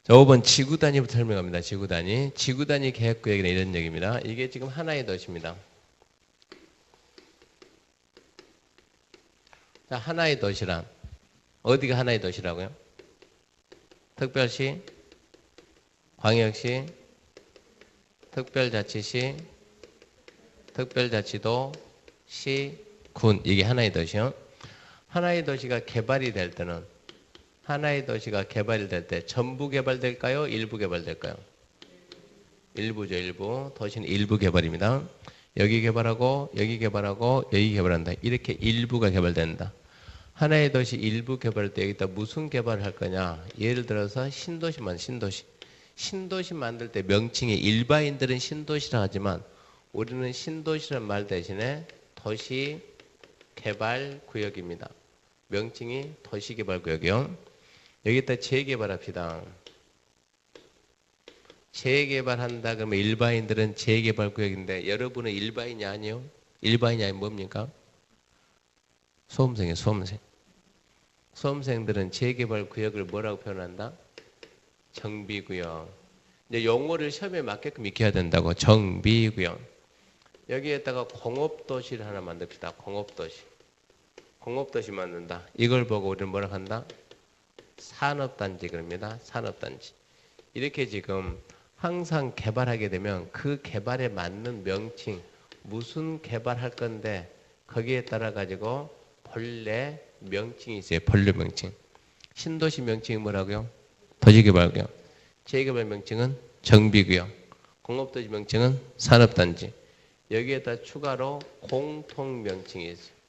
자, 5번 지구 단위부터 설명합니다. 지구 단위. 지구 단위 계획구역이란 이런 얘기입니다. 이게 지금 하나의 도시입니다. 자, 하나의 도시란 어디가 하나의 도시라고요? 특별시, 광역시, 특별자치시, 특별자치도, 시, 군. 이게 하나의 도시요. 하나의 도시가 개발이 될 때는 하나의 도시가 개발이 될 때 전부 개발될까요? 일부 개발될까요? 일부죠, 일부. 도시는 일부 개발입니다. 여기 개발하고 여기 개발하고 여기 개발한다. 이렇게 일부가 개발된다. 하나의 도시 일부 개발할 때 여기다 무슨 개발을 할 거냐? 예를 들어서 신도시만 신도시. 신도시 만들 때 명칭이 일반인들은 신도시라 하지만 우리는 신도시란 말 대신에 도시개발구역입니다. 명칭이 도시개발구역이요. 여기다 재개발합시다. 재개발한다 그러면 일반인들은 재개발구역인데 여러분은 일반인이 아니요? 일반인이 아니면 뭡니까? 수험생이에요. 수험생. 수험생들은 재개발구역을 뭐라고 표현한다? 정비구역. 이제 용어를 시험에 맞게끔 익혀야 된다고. 정비구역. 여기에다가 공업도시를 하나 만듭시다. 공업도시. 공업도시 만든다. 이걸 보고 우리는 뭐라고 한다? 산업단지 그럽니다. 산업단지. 이렇게 지금 항상 개발하게 되면 그 개발에 맞는 명칭, 무슨 개발할 건데 거기에 따라 가지고 본래 명칭이 있어요. 본래 명칭. 신도시 명칭이 뭐라고요? 도시개발구역. 재개발 명칭은 정비구역. 공업도시 명칭은 산업단지. 여기에다 추가로 공통명칭이 있어요.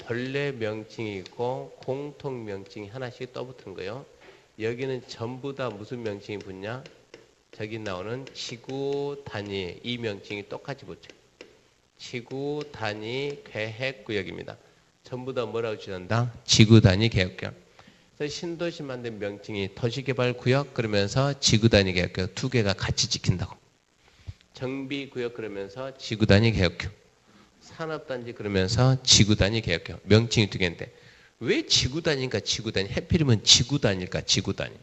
본래 명칭이 있고 공통명칭이 하나씩 떠붙은 거예요. 여기는 전부 다 무슨 명칭이 붙냐? 저기 나오는 지구 단위 이 명칭이 똑같이 붙여요. 지구 단위 계획구역입니다. 전부 다 뭐라고 지른다? 지구 단위 계획구역. 그래서 신도시 만든 명칭이 도시개발구역 그러면서 지구 단위 계획구역 두 개가 같이 지킨다고. 정비구역 그러면서 지구 단위 계획구역. 산업단지 그러면서 지구 단위 계획구역. 명칭이 두 개인데 왜 지구 단위인가 지구 단위? 해필이면 지구 단위일까 지구 단위.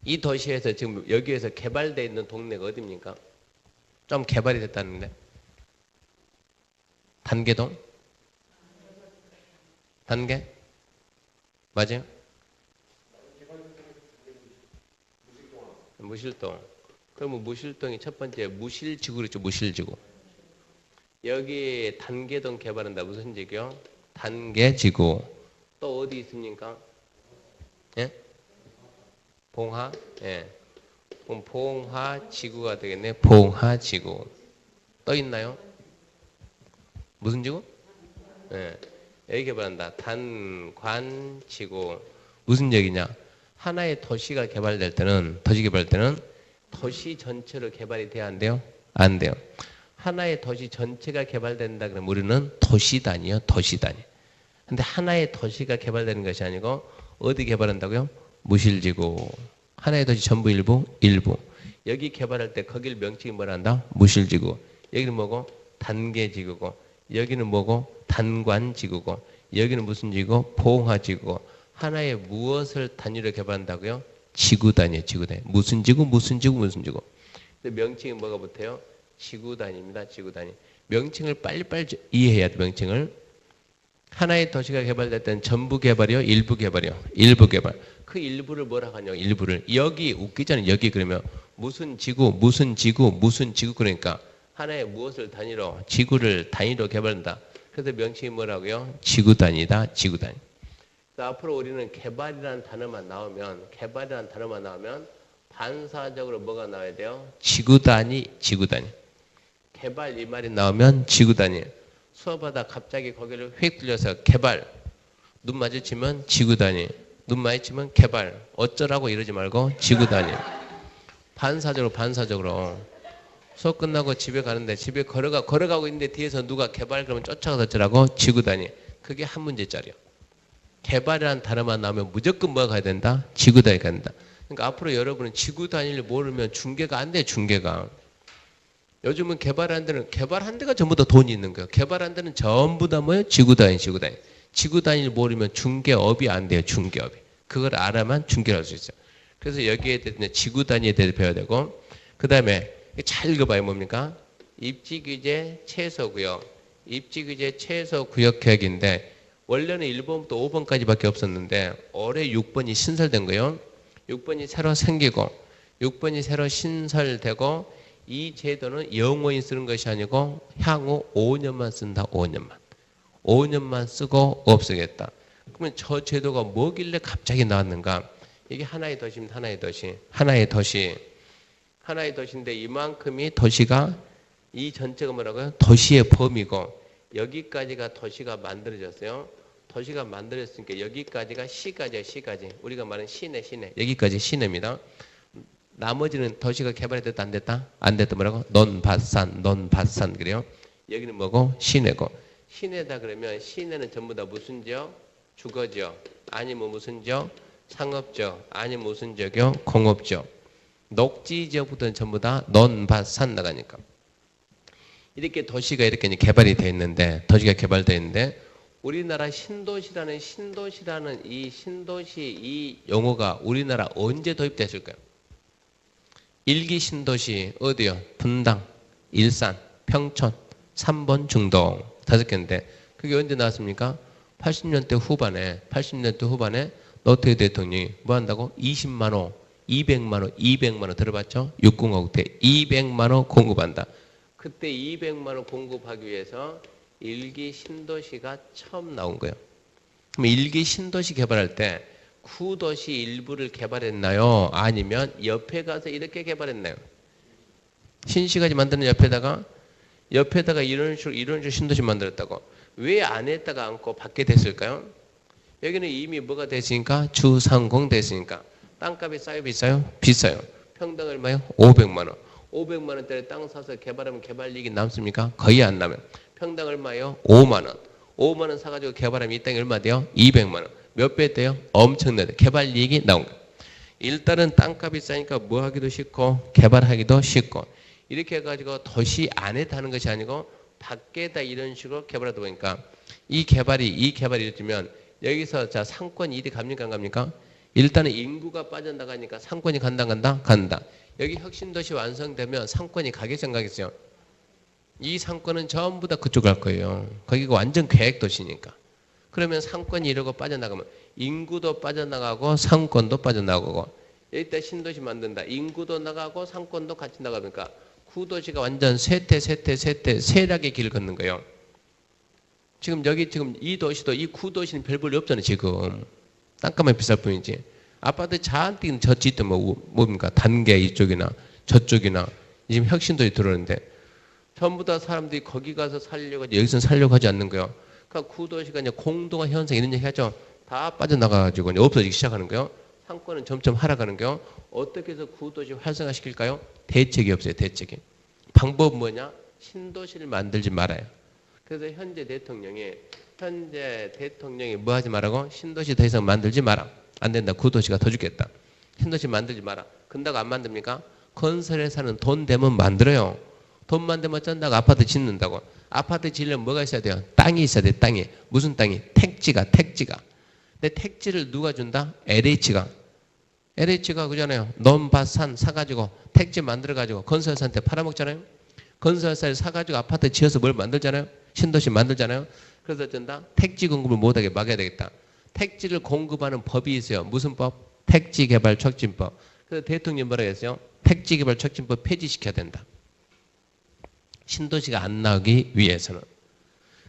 이 도시에서 지금 여기에서 개발되어 있는 동네가 어디입니까? 좀 개발이 됐다는데. 단계동? 단계? 맞아요? 무실동. 그러면 무실동이 첫 번째 무실지구 그랬죠. 무실지구. 여기 단계동 개발한다. 무슨 지구요? 단계지구. 또 어디 있습니까? 예? 봉하? 예. 그럼 봉하지구가 되겠네. 봉하지구. 또 있나요? 무슨 지구? 예. 여기 개발한다. 단관지구. 무슨 얘기냐? 하나의 도시가 개발될 때는, 도시 개발될 때는 도시 전체로 개발이 돼야 안 돼요? 안 돼요. 하나의 도시 전체가 개발된다 그러면 우리는 도시단위요. 도시단위. 근데 하나의 도시가 개발되는 것이 아니고 어디 개발한다고요? 무실지구. 하나의 도시 전부 일부? 일부. 여기 개발할 때 거길 명칭이 뭐라 한다? 무실지구. 여기는 뭐고? 단계지구고. 여기는 뭐고? 단관지구고. 여기는 무슨 지구? 봉화지구고. 하나의 무엇을 단위로 개발한다고요? 지구단위예요. 지구단위. 무슨 지구? 무슨 지구? 무슨 지구. 근데 명칭이 뭐가 붙어요? 지구단위입니다. 지구단위. 명칭을 빨리빨리 이해해야 돼. 명칭을. 하나의 도시가 개발될 때는 전부 개발이요? 일부 개발이요? 일부 개발. 그 일부를 뭐라고 하냐고. 일부를. 여기 웃기잖아요. 여기 그러면 무슨 지구 무슨 지구 무슨 지구 그러니까 하나의 무엇을 단위로 지구를 단위로 개발한다. 그래서 명칭이 뭐라고요? 지구단위다. 지구단위. 앞으로 우리는 개발이라는 단어만 나오면 반사적으로 뭐가 나와야 돼요? 지구단위 지구단위. 개발 이 말이 나오면 지구단위. 수업하다 갑자기 거기를 휙 들려서 개발. 눈 마주치면 지구단위. 눈 마주치면 개발. 어쩌라고 이러지 말고 지구단위. 반사적으로. 수업 끝나고 집에 가는데 집에 걸어가고 있는데 뒤에서 누가 개발 그러면 쫓아가서 어쩌라고 지구단위. 그게 한 문제짜리요. 개발이라는 단어만 나오면 무조건 뭐가 가야 된다? 지구단위가 된다. 그러니까 앞으로 여러분은 지구단위를 모르면 중개가 안 돼. 중개가. 요즘은 개발한 데가 전부 다 돈이 있는 거예요. 개발한 데는 전부 다 뭐예요? 지구단위. 지구단위를 모르면 중개업이 안 돼요. 중개업이. 그걸 알아야만 중계할 수 있어요. 그래서 여기에 대해서 지구 단위에 대해서 배워야 되고, 그 다음에 잘 읽어봐요. 뭡니까? 입지규제 최소구역. 입지규제 최소구역 계획인데 원래는 1번부터 5번까지밖에 없었는데 올해 6번이 신설된 거예요. 6번이 새로 생기고 6번이 새로 신설되고 이 제도는 영원히 쓰는 것이 아니고 향후 5년만 쓴다. 5년만 쓰고 없애겠다. 그러면 저 제도가 뭐길래 갑자기 나왔는가? 이게 하나의 도시입니다. 하나의 도시인데 이만큼이 도시가 이 전체가 뭐라고요? 도시의 범위고 여기까지가 도시가 만들어졌어요. 도시가 만들어졌으니까 여기까지가 시가죠. 우리가 말하는 시내. 여기까지 시내입니다. 나머지는 도시가 개발이 됐다 안 됐다? 안 됐다 뭐라고? 논밭산 그래요. 여기는 뭐고? 시내고. 시내다 그러면 시내는 전부 다 무슨 지역? 주거지역. 아니면 무슨 지역? 상업지역. 아니면 무슨 지역이요? 공업지역. 녹지지역부터는 전부 다 논밭산 나가니까. 이렇게 도시가 이렇게 개발이 되어 있는데 우리나라 신도시라는 이 신도시 이 용어가 우리나라 언제 도입됐을까요? 일기 신도시 어디요? 분당, 일산, 평촌, 3번 중동 5개인데 그게 언제 나왔습니까? 80년대 후반에 노태우 대통령이 뭐 한다고? 20만 호, 200만 호 들어봤죠? 6공화국 때 200만 호 공급한다. 그때 200만 원 공급하기 위해서 일기 신도시가 처음 나온 거예요. 그럼 일기 신도시 개발할 때 구도시 일부를 개발했나요? 아니면 옆에 가서 이렇게 개발했나요? 신시가지 만드는 옆에다가 이런 식으로 신도시 만들었다고. 왜 안에다가 않고 밖에 됐을까요? 여기는 이미 뭐가 됐으니까 주상공 됐으니까 땅값이 싸요 비싸요? 비싸요. 평당 얼마요? 500만 원. 500만 원짜리 땅 사서 개발하면 개발이익이 남습니까? 거의 안 나면. 평당 얼마예요? 5만 원. 5만 원 사가지고 개발하면 이 땅이 얼마 돼요? 200만 원. 몇 배 돼요? 엄청나게. 개발이익이 나온 거예요. 일단은 땅값이 싸니까 뭐 하기도 쉽고 개발하기도 쉽고 이렇게 해가지고 도시 안에 다는 것이 아니고 밖에다 이런 식으로 개발하다 보니까 이 개발이 이루어지면 여기서 자 상권이 이리 갑니까 안 갑니까? 일단은 인구가 빠져나가니까 상권이 간다. 여기 혁신도시 완성되면 상권이 가겠어요 안 가겠어요? 이 상권은 전부 다 그쪽 갈 거예요. 거기가 완전 계획도시니까. 그러면 상권이 이러고 빠져나가면 인구도 빠져나가고 상권도 빠져나가고 여기다 신도시 만든다. 인구도 나가고 상권도 같이 나가니까 구도시가 완전 세락의 길을 걷는 거예요. 지금 이 도시도 이 구도시는 별 볼일 없잖아요. 지금 땅값만 비쌀 뿐이지. 아파트 잔뜩 저 짓도 뭡니까? 단계 이쪽이나 저쪽이나 지금 혁신도시 들어오는데 전부 다 사람들이 거기 가서 살려고 하지 여기서는 살려고 하지 않는 거예요. 그러니까 구도시가 이제 공동화 현상 이런 얘기 하죠. 다 빠져나가가지고 이제 없어지기 시작하는 거예요. 상권은 점점 하락하는 거예요. 어떻게 해서 구도시 활성화시킬까요? 대책이 없어요. 대책이. 방법은 뭐냐? 신도시를 만들지 말아요. 그래서 현재 대통령이 뭐 하지 말라고? 신도시 더 이상 만들지 마라. 안 된다. 구도시가 더 죽겠다. 신도시 만들지 마라. 근다고 안 만듭니까? 건설회사는 돈 되면 만들어요. 돈 만들면 어쩐다고 아파트 짓는다고. 아파트 지으려면 뭐가 있어야 돼요? 땅이 있어야 돼. 땅이. 무슨 땅이? 택지가. 근데 택지를 누가 준다? LH가 그잖아요. 논밭산 사가지고 택지 만들어가지고 건설회사한테 팔아먹잖아요. 건설회사를 사가지고 아파트 지어서 뭘 만들잖아요. 신도시 만들잖아요. 그래서 어쩐다? 택지 공급을 못하게 막아야 되겠다. 택지를 공급하는 법이 있어요. 무슨 법? 택지개발촉진법. 그래서 대통령이 뭐라고 했어요? 택지개발촉진법 폐지시켜야 된다. 신도시가 안 나오기 위해서는.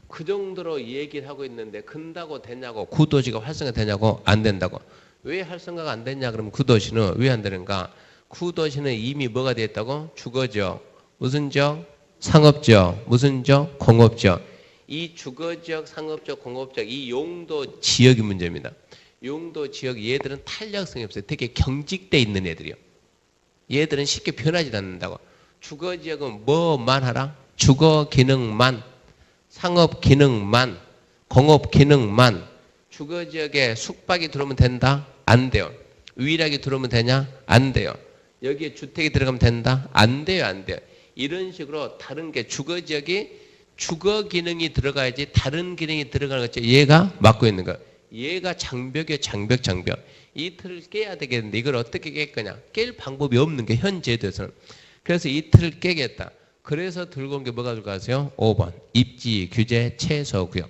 그 정도로 얘기를 하고 있는데 근다고 되냐고. 구도시가 활성화되냐고. 안 된다고. 왜 활성화가 안 됐냐 그러면 구도시는 왜 안 되는가? 구도시는 이미 뭐가 됐다고? 주거지역. 무슨 지역? 상업지역. 무슨 지역? 공업지역. 이 주거지역, 상업지역, 공업지역 이 용도 지역이 문제입니다. 용도 지역 얘들은 탄력성이 없어요. 되게 경직돼 있는 애들이요. 얘들은 쉽게 변하지 않는다고. 주거지역은 뭐만 하라? 주거 기능만, 상업 기능만, 공업 기능만. 주거지역에 숙박이 들어오면 된다? 안 돼요. 유일하게 들어오면 되냐? 안 돼요. 여기에 주택이 들어가면 된다? 안 돼요. 이런 식으로 다른 게 주거지역이 주거 기능이 들어가야지 다른 기능이 들어가는 거죠. 얘가 맡고 있는 거. 얘가 장벽이에요. 장벽. 이 틀을 깨야 되겠는데 이걸 어떻게 깰 거냐? 깰 방법이 없는 게 현 제도에서는. 그래서 이 틀을 깨겠다. 그래서 들고 온 게 뭐가 들고 가세요? 5번 입지, 규제, 최소 구역.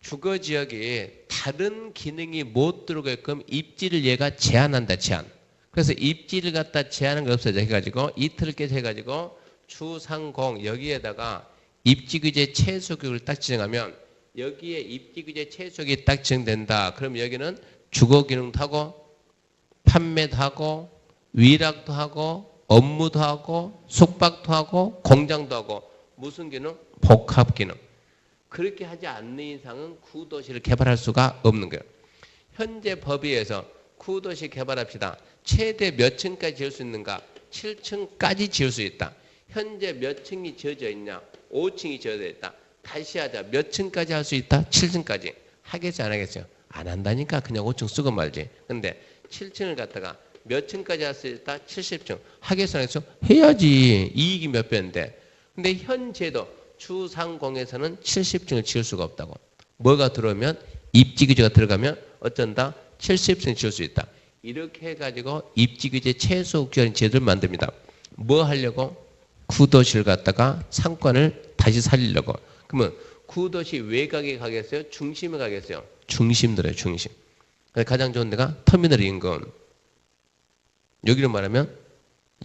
주거 지역에 다른 기능이 못 들어오게끔 입지를 얘가 제한한다. 제한. 그래서 입지를 갖다 제한한 거 없어져 해가지고 이 틀을 깨서 해가지고 주상공 여기에다가 입지 규제 최소 구역을 딱 지정하면 여기에 입지 규제 최소 구역이 딱 지정된다. 그럼 여기는 주거 기능도 하고 판매도 하고 위락도 하고 업무도 하고 숙박도 하고 공장도 하고 무슨 기능? 복합 기능. 그렇게 하지 않는 이상은 구도시를 개발할 수가 없는 거예요. 현재 법위에서 구도시 개발합시다. 최대 몇 층까지 지을 수 있는가? 7층까지 지을 수 있다. 현재 몇 층이 지어져 있냐? 5층이 지어져 있다. 다시 하자. 몇 층까지 할 수 있다? 7층까지. 하겠어요? 안 하겠어요? 안 한다니까 그냥 5층 쓰고 말지. 근데 7층을 갖다가 몇 층까지 할 수 있다? 70층. 하겠어요? 안 하겠어요? 해야지. 이익이 몇 배인데. 근데 현 제도 주상공에서는 70층을 지을 수가 없다고. 뭐가 들어오면 입지규제가 들어가면 어쩐다? 70층 지을 수 있다. 이렇게 해가지고 입지규제 최소 규제라는 제도를 만듭니다. 뭐 하려고? 구도시를 갖다가 상권을 다시 살리려고. 그러면 구도시 외곽에 가겠어요? 중심에 가겠어요? 중심 들어요. 중심. 가장 좋은 데가 터미널 인근. 여기로 말하면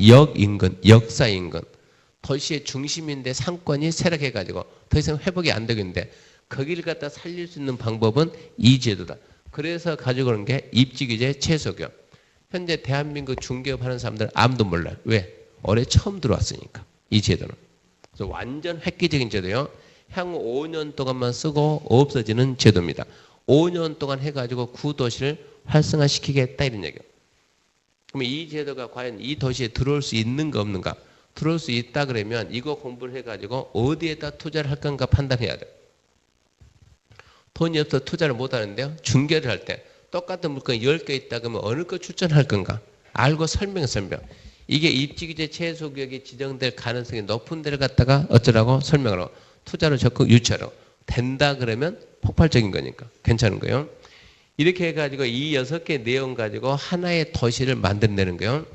역 인근, 역사 인근. 도시의 중심인데 상권이 쇠락해가지고 더 이상 회복이 안 되겠는데 거기를 갖다 살릴 수 있는 방법은 이 제도다. 그래서 가지고 오는 게 입지규제 최소기업. 현재 대한민국 중개업하는 사람들 아무도 몰라요. 왜? 올해 처음 들어왔으니까. 이 제도는. 그래서 완전 획기적인 제도요. 향후 5년 동안만 쓰고 없어지는 제도입니다. 5년 동안 해가지고 구도시를 활성화시키겠다 이런 얘기예요. 그럼 이 제도가 과연 이 도시에 들어올 수 있는가 없는가? 들어올 수 있다 그러면 이거 공부를 해가지고 어디에다 투자를 할 건가 판단해야 돼요. 돈이 없어서 투자를 못 하는데요. 중개를 할 때 똑같은 물건이 10개 있다 그러면 어느 거 추천할 건가? 알고 설명. 이게 입지규제 최소구역이 지정될 가능성이 높은 데를 갖다가 어쩌라고 설명하라고. 투자를 적극 유치하라고. 된다 그러면 폭발적인 거니까 괜찮은 거예요. 이렇게 해가지고 이 6개 내용 가지고 하나의 도시를 만들어내는 거예요.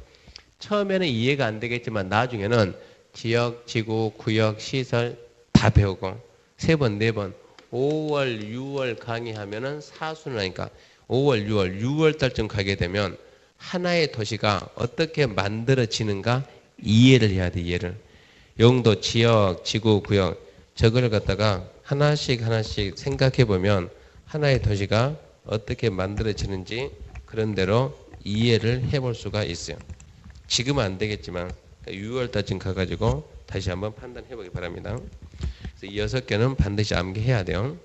처음에는 이해가 안 되겠지만 나중에는 지역, 지구, 구역, 시설 다 배우고 3번, 4번 5월, 6월 강의하면은 사수는 하니까 5월, 6월 달쯤 가게 되면 하나의 도시가 어떻게 만들어지는가 이해를 해야 돼. 이해를. 용도, 지역, 지구, 구역 저걸 갖다가 하나씩 생각해 보면 하나의 도시가 어떻게 만들어지는지 그런 대로 이해를 해볼 수가 있어요. 지금은 안 되겠지만 6월 달쯤 가가지고 다시 한번 판단해 보기 바랍니다. 그래서 이 6개는 반드시 암기해야 돼요.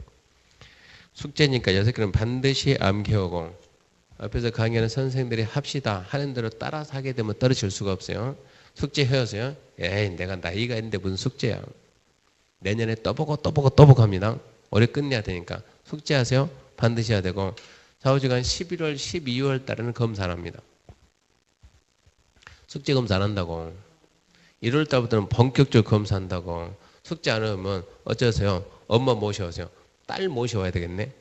숙제니까 6개는 반드시 암기하고 앞에서 강의하는 선생님들이 합시다 하는 대로 따라서 하게 되면 떨어질 수가 없어요. 숙제 해오세요. 에이 내가 나이가 있는데 무슨 숙제야. 내년에 또 보고 합니다. 올해 끝내야 되니까 숙제하세요. 반드시 해야 되고 좌우지간 11월, 12월 달에는 검사 안 합니다. 숙제 검사 안 한다고. 1월 달부터는 본격적으로 검사한다고. 숙제 안 하면 어쩌세요? 엄마 모셔오세요. 딸 모셔와야 되겠네.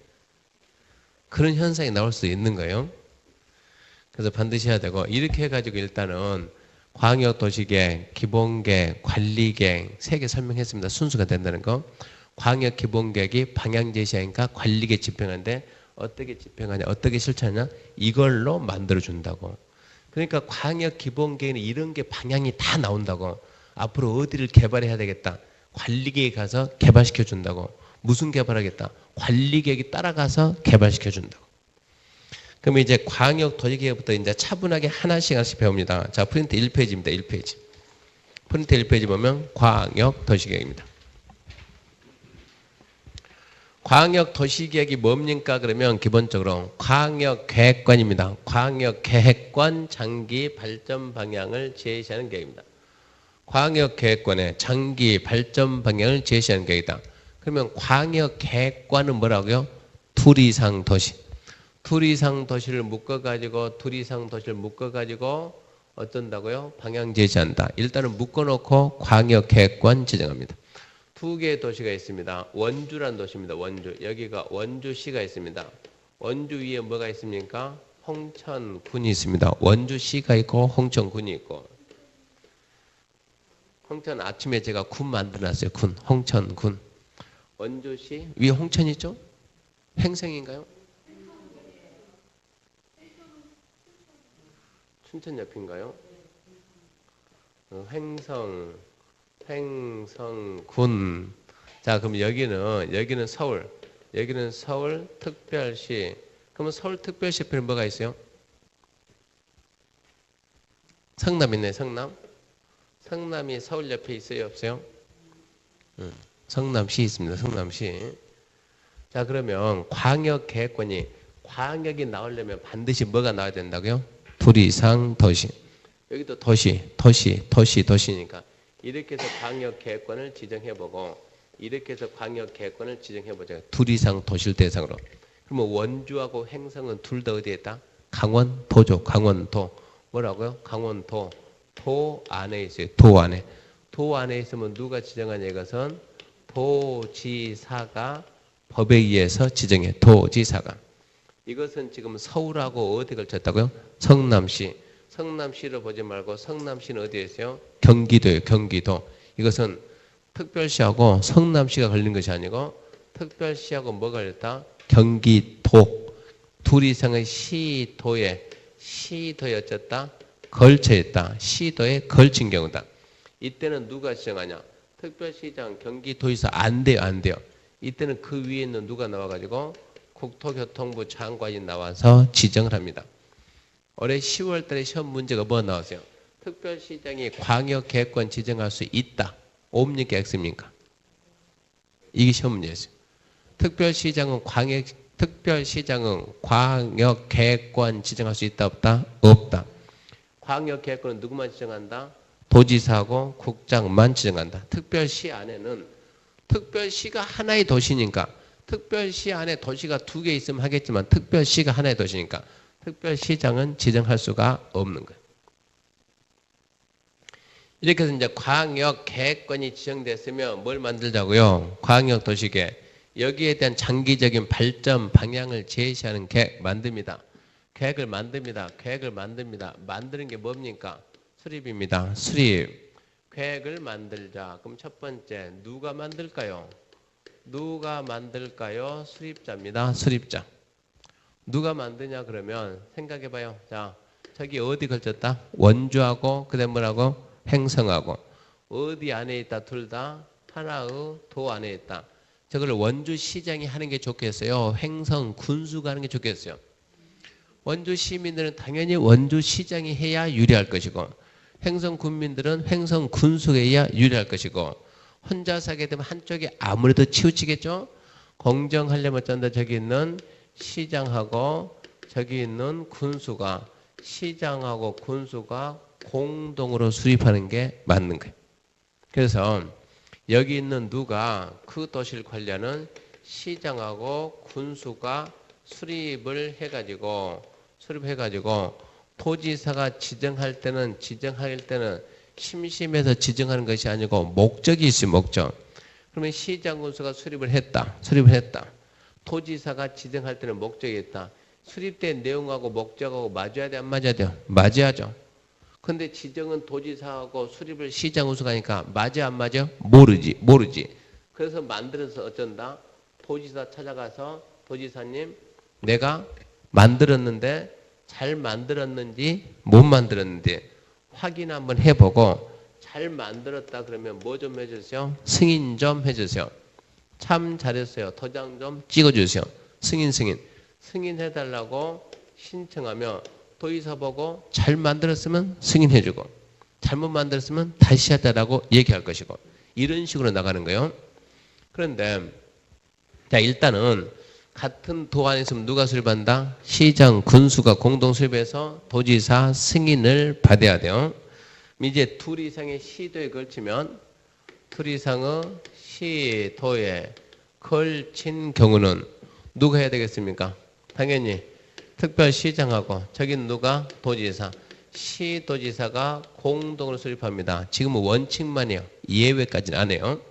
그런 현상이 나올 수 있는 거예요. 그래서 반드시 해야 되고 이렇게 해가지고 일단은 광역도시계획, 기본계획, 관리계획 3개 설명했습니다. 순수가 된다는 거. 광역기본계획이 방향 제시하니까 관리계획 집행하는데 어떻게 집행하냐, 어떻게 실천하냐 이걸로 만들어준다고. 그러니까 광역기본계획은 이런 게 방향이 다 나온다고. 앞으로 어디를 개발해야 되겠다. 관리계획 가서 개발시켜준다고. 무슨 개발하겠다. 관리계획이 따라가서 개발시켜준다고. 그럼 이제 광역도시계획부터 이제 차분하게 하나씩 배웁니다. 자, 프린트 1페이지입니다. 1페이지. 프린트 1페이지 보면 광역도시계획입니다. 광역도시계획이 뭡니까? 그러면 기본적으로 광역계획관입니다. 광역계획관 장기 발전 방향을 제시하는 계획입니다. 광역계획관의 장기 발전 방향을 제시하는 계획이다. 그러면 광역계획관은 뭐라고요? 둘 이상 도시. 둘 이상 도시를 묶어가지고 어쩐다고요? 방향 제시한다. 일단은 묶어놓고 광역계획관 지정합니다. 두 개의 도시가 있습니다. 원주란 도시입니다. 원주. 여기가 원주시가 있습니다. 원주 위에 뭐가 있습니까? 홍천군이 있습니다. 원주시가 있고 홍천군이 있고. 홍천 아침에 제가 군 만들어놨어요. 군. 홍천군. 원주시 위에 홍천이 있죠? 횡성인가요? 춘천 옆인가요? 횡성군. 자, 그럼 여기는 서울. 여기는 서울 특별시. 그러면 서울 특별시에는 뭐가 있어요? 성남 있네, 성남. 성남이 서울 옆에 있어요, 없어요? 성남시 있습니다. 성남시. 자, 그러면 광역계획권이 광역이 나오려면 반드시 뭐가 나와야 된다고요? 둘 이상 도시. 여기도 도시니까 이렇게 해서 광역계획권을 지정해보고 이렇게 해서 광역계획권을 지정해보자. 둘 이상 도시를 대상으로. 그러면 원주하고 횡성은 둘 다 어디에 있다? 강원도죠. 강원도. 뭐라고요? 강원도. 도 안에 있어요. 도 안에. 도 안에 있으면 누가 지정하냐 이것은 도지사가 법에 의해서 지정해. 도지사가. 이것은 지금 서울하고 어디 걸쳤다고요? 성남시. 성남시를 보지 말고 성남시는 어디에 있어요? 경기도예요. 경기도. 이것은 특별시하고 성남시가 걸린 것이 아니고 특별시하고 뭐가 걸렸다? 경기도. 둘 이상의 시도에 어쨌다? 걸쳐 있다. 시도에 걸친 경우다. 이때는 누가 지정하냐? 특별시장 경기도에서 안 돼요. 안 돼요. 이때는 그 위에 있는 누가 나와가지고 국토교통부 장관이 나와서 지정을 합니다. 올해 10월 달에 시험 문제가 뭐 나왔어요? 특별시장이 광역계획권 지정할 수 있다. 옵니까? X입니까? 이게 시험 문제였어요. 특별시장은 광역계획권 지정할 수 있다 없다? 없다. 광역계획권은 누구만 지정한다? 도지사하고 국장만 지정한다. 특별시 안에는 특별시가 하나의 도시니까 특별시 안에 도시가 두 개 있으면 하겠지만 특별시가 하나의 도시니까 특별시장은 지정할 수가 없는 거예요. 이렇게 해서 이제 광역계획권이 지정됐으면 뭘 만들자고요? 광역도시계. 여기에 대한 장기적인 발전 방향을 제시하는 계획 만듭니다. 계획을 만듭니다. 만드는 게 뭡니까? 수립입니다. 수립. 계획을 만들자. 그럼 첫 번째 누가 만들까요? 수립자입니다. 수립자. 누가 만드냐 그러면 생각해봐요. 자, 저기 어디 걸쳤다? 원주하고 그다음 뭐라고? 횡성하고. 어디 안에 있다? 둘 다 하나의 도 안에 있다. 저걸 원주시장이 하는 게 좋겠어요? 횡성 군수가 하는 게 좋겠어요? 원주 시민들은 당연히 원주시장이 해야 유리할 것이고 횡성 군민들은 횡성 군수가 해야 유리할 것이고 혼자서 하게 되면 한쪽이 아무래도 치우치겠죠? 공정하려면 어쩐다 저기 있는 시장하고 저기 있는 군수가 시장하고 군수가 공동으로 수립하는 게 맞는 거예요. 그래서 여기 있는 누가 그 도시를 관리하는 시장하고 군수가 수립을 해가지고 도지사가 지정할 때는 심심해서 지정하는 것이 아니고 목적이 있어요. 목적. 그러면 시장 군수가 수립을 했다. 도지사가 지정할 때는 목적이 있다. 수립된 내용하고 목적하고 맞아야 돼? 안 맞아야 돼요? 맞아야죠. 근데 지정은 도지사하고 수립을 시장 군수가 하니까 맞아 안 맞아? 모르지. 그래서 만들어서 어쩐다? 도지사 찾아가서 도지사님 내가 만들었는데 잘 만들었는지 못 만들었는지 확인 한번 해보고 잘 만들었다 그러면 뭐 좀 해주세요? 승인 좀 해주세요. 참 잘했어요. 도장 좀 찍어주세요. 승인해달라고 신청하며 도지사 보고 잘 만들었으면 승인해주고 잘못 만들었으면 다시 하자라고 얘기할 것이고 이런 식으로 나가는 거예요. 그런데 자 일단은 같은 도 안에 있으면 누가 수립한다? 시장, 군수가 공동 수립해서 도지사 승인을 받아야 돼요. 이제 둘 이상의 시도에 걸치면 둘 이상의 시도에 걸친 경우는 누가 해야 되겠습니까? 당연히 특별시장하고 저기는 누가? 도지사. 시도지사가 공동으로 수립합니다. 지금은 원칙만이에요. 예외까지는 안 해요.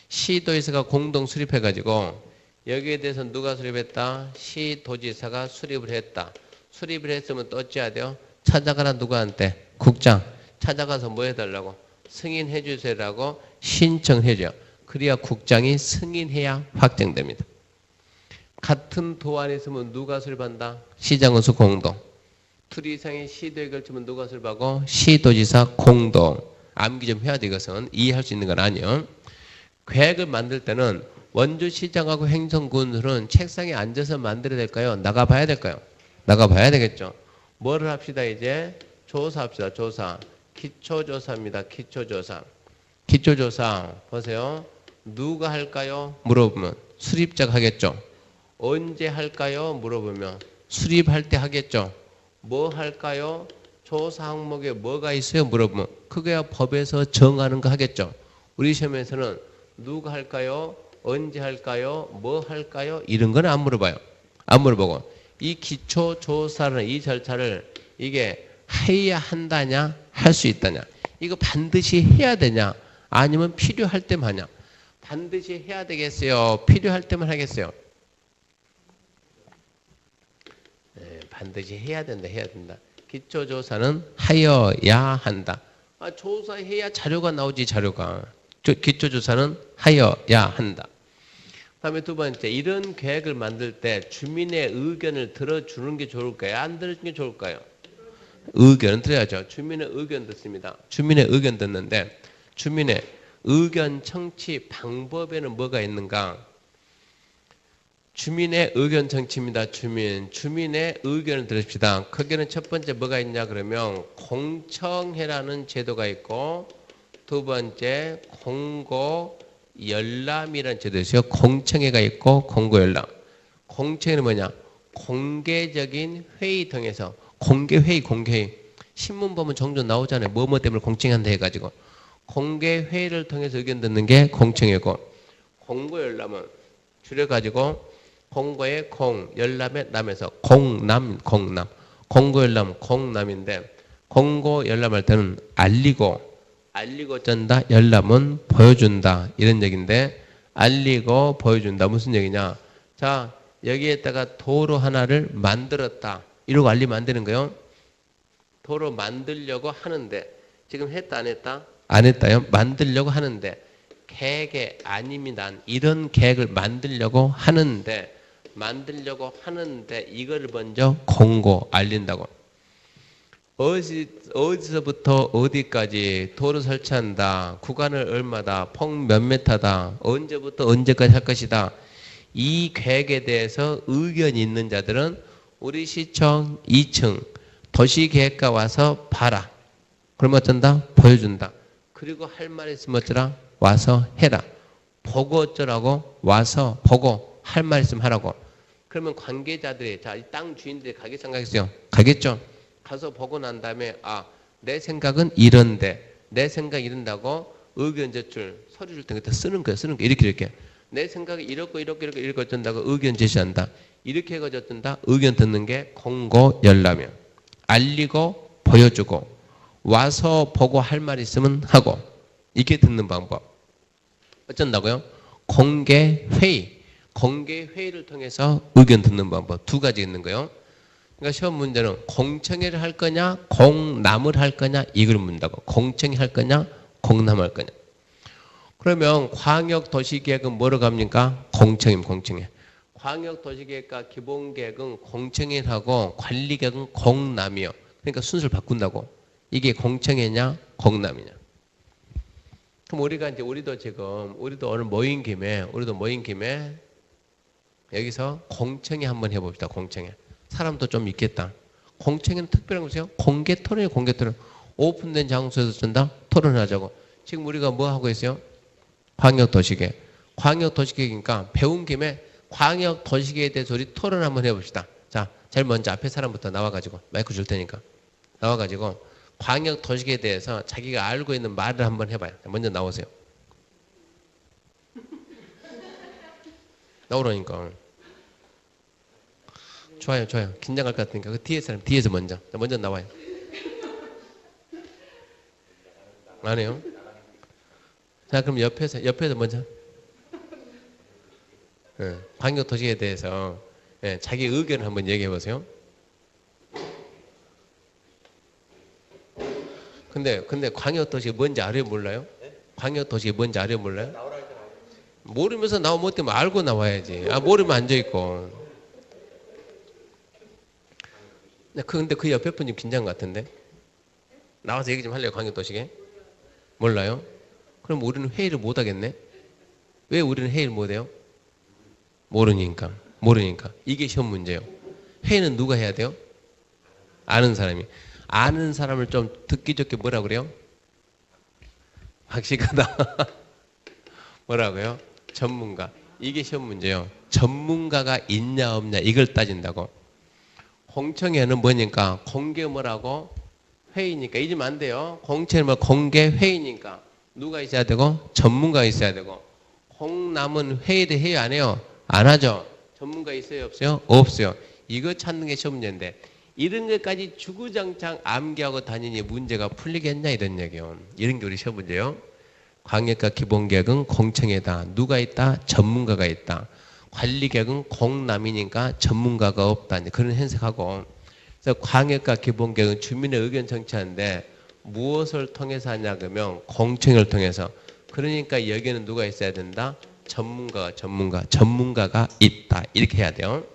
시도지사가 공동 수립해가지고 여기에 대해서 누가 수립했다? 시도지사가 수립을 했다. 수립을 했으면 또 어찌해야 돼요? 찾아가라 누구한테? 국장. 찾아가서 뭐 해달라고? 승인해 주세요라고 신청해줘요. 그래야 국장이 승인해야 확정됩니다. 같은 도 안에 있으면 누가 수립한다? 시장군수 공동. 둘 이상의 시도에 걸치면 누가 수립하고? 시도지사 공동. 암기 좀 해야 돼. 이것은 이해할 수 있는 건 아니에요. 계획을 만들 때는 원주시장하고 행정군수는 책상에 앉아서 만들어야 될까요? 나가봐야 될까요? 나가봐야 되겠죠. 뭐를 합시다 이제? 조사합시다. 조사. 기초조사입니다. 기초조사. 기초조사 보세요. 누가 할까요? 물어보면 수립자가 하겠죠. 언제 할까요? 물어보면 수립할 때 하겠죠. 뭐 할까요? 조사 항목에 뭐가 있어요? 물어보면 그거야 법에서 정하는 거 하겠죠. 우리 시험에서는 누가 할까요? 언제 할까요? 뭐 할까요? 이런 건 안 물어봐요. 안 물어보고 이 기초조사는 이 절차를 이게 해야 한다냐? 할 수 있다냐? 이거 반드시 해야 되냐? 아니면 필요할 때만 하냐? 반드시 해야 되겠어요? 필요할 때만 하겠어요? 네, 반드시 해야 된다. 해야 된다. 기초조사는 하여야 한다. 조사해야 자료가 나오지 자료가. 기초조사는 하여야 한다. 다음에 두 번째, 이런 계획을 만들 때 주민의 의견을 들어주는 게 좋을까요? 안 들어주는 게 좋을까요? 의견은 들어야죠. 주민의 의견 듣습니다. 주민의 의견 듣는데 주민의 의견 청취 방법에는 뭐가 있는가? 주민의 의견 청취입니다. 주민의 의견을 들읍시다. 거기는 첫 번째 뭐가 있냐 그러면 공청회라는 제도가 있고 두 번째 공고 열람이라는 제도가 있어요. 공청회가 있고 공고 열람. 공청회는 뭐냐? 공개적인 회의 통해서 공개회의. 신문 보면 종종 나오잖아요. 뭐뭐 때문에 공청회한다 해가지고. 공개회의를 통해서 의견 듣는 게 공청회고 공고 열람은 줄여가지고 공고의 공, 열람의 남에서 공남. 공고 열람 공남인데 공고 열람할 때는 알리고 쩐다. 열람은 보여준다. 이런 얘기인데 알리고 보여준다. 무슨 얘기냐? 자, 여기에다가 도로 하나를 만들었다. 이러고 알리면 안 되는 거예요. 도로 만들려고 하는데 지금 했다 안 했다? 안 했다요. 만들려고 하는데 계획에 아닙니다. 이런 계획을 만들려고 하는데 이거를 먼저 공고 알린다고. 어디서부터 어디까지 도로 설치한다. 구간을 얼마다. 폭 몇 메타다. 언제부터 언제까지 할 것이다. 이 계획에 대해서 의견이 있는 자들은 우리 시청 2층 도시계획과 와서 봐라. 그러면 어쩐다? 보여준다. 그리고 할 말 있으면 어쩌라? 와서 해라. 보고 어쩌라고? 와서 보고 할 말 있으면 하라고. 그러면 관계자들이 자, 이 땅 주인들이 가게 생각했어요. 가겠죠? 가서 보고 난 다음에 내 생각은 이런데 내 생각 이런다고 의견 제출 서류 줄 때 쓰는 거야. 이렇게 내 생각이 이렇게 어쩐다고 의견 제시한다. 이렇게 해가지고 어쩐다. 의견 듣는 게 공고 열람이야. 알리고 보여주고 와서 보고 할 말 있으면 하고 이렇게 듣는 방법. 어쩐다고요? 공개회의를 통해서 의견 듣는 방법 두 가지 있는 거예요. 그러니까 시험 문제는 공청회를 할 거냐 공남을 할 거냐 이걸 묻는다고. 공청회 할 거냐 공남 할 거냐. 그러면 광역도시계획은 뭐로 갑니까? 공청회. 광역도시계획과 기본계획은 공청회하고 관리계획은 공남이요. 그러니까 순서를 바꾼다고. 이게 공청회냐 공남이냐. 그럼 우리도 오늘 모인 김에 여기서 공청회 한번 해봅시다. 공청회. 사람도 좀 있겠다. 공청회는 특별한 것이요. 공개 토론이에요. 오픈된 장소에서 쓴다. 토론하자고. 지금 우리가 뭐 하고 있어요? 광역도시계획이니까 배운 김에 광역도시계획에 대해서 우리 토론 한번 해봅시다. 자, 제일 먼저 앞에 사람부터 나와가지고 마이크 줄 테니까 나와가지고 광역도시계획에 대해서 자기가 알고 있는 말을 한번 해봐요. 먼저 나오세요. 나오라니까. 좋아요. 긴장할 것 같으니까 그 뒤에 사람 뒤에서 먼저 나와요. 안 해요? 자, 그럼 옆에서 먼저 광역도시에 대해서 자기 의견을 한번 얘기해 보세요. 근데 광역도시 뭔지 알아요, 몰라요? 광역도시 뭔지 알아요, 몰라요? 모르면서 나오면 어때? 알고 나와야지. 모르면 앉아있고. 근데 그 옆에 분 좀 긴장 같은데? 나와서 얘기 좀 할래요, 광역도시에? 몰라요? 그럼 우리는 회의를 못 하겠네? 왜 우리는 회의를 못 해요? 모르니까. 이게 시험 문제예요. 회의는 누가 해야 돼요? 아는 사람이. 아는 사람을 좀 듣기 좋게 뭐라 그래요? 박식하다. 뭐라고요? 전문가. 이게 시험 문제예요. 전문가가 있냐 없냐 이걸 따진다고. 공청회는 뭐니까? 공개 뭐라고? 회의니까. 잊으면 안 돼요. 공청회는 뭐 공개 회의니까. 누가 있어야 되고? 전문가가 있어야 되고. 공남은 회의도 회의 안 해요? 안 하죠. 전문가 있어요? 없어요? 없어요. 이거 찾는 게 시험 문제인데 이런 것까지 주구장창 암기하고 다니니 문제가 풀리겠냐 이런 얘기요. 이런 게 우리 시험 문제요. 광역과 기본계획은 공청회다. 누가 있다? 전문가가 있다. 관리계획은 공남이니까 전문가가 없다. 그런 해석하고. 그래서 광역과 기본계획은 주민의 의견 청취하는데 무엇을 통해서 하냐 그러면 공청회를 통해서. 그러니까 여기는 누가 있어야 된다? 전문가가 있다. 이렇게 해야 돼요.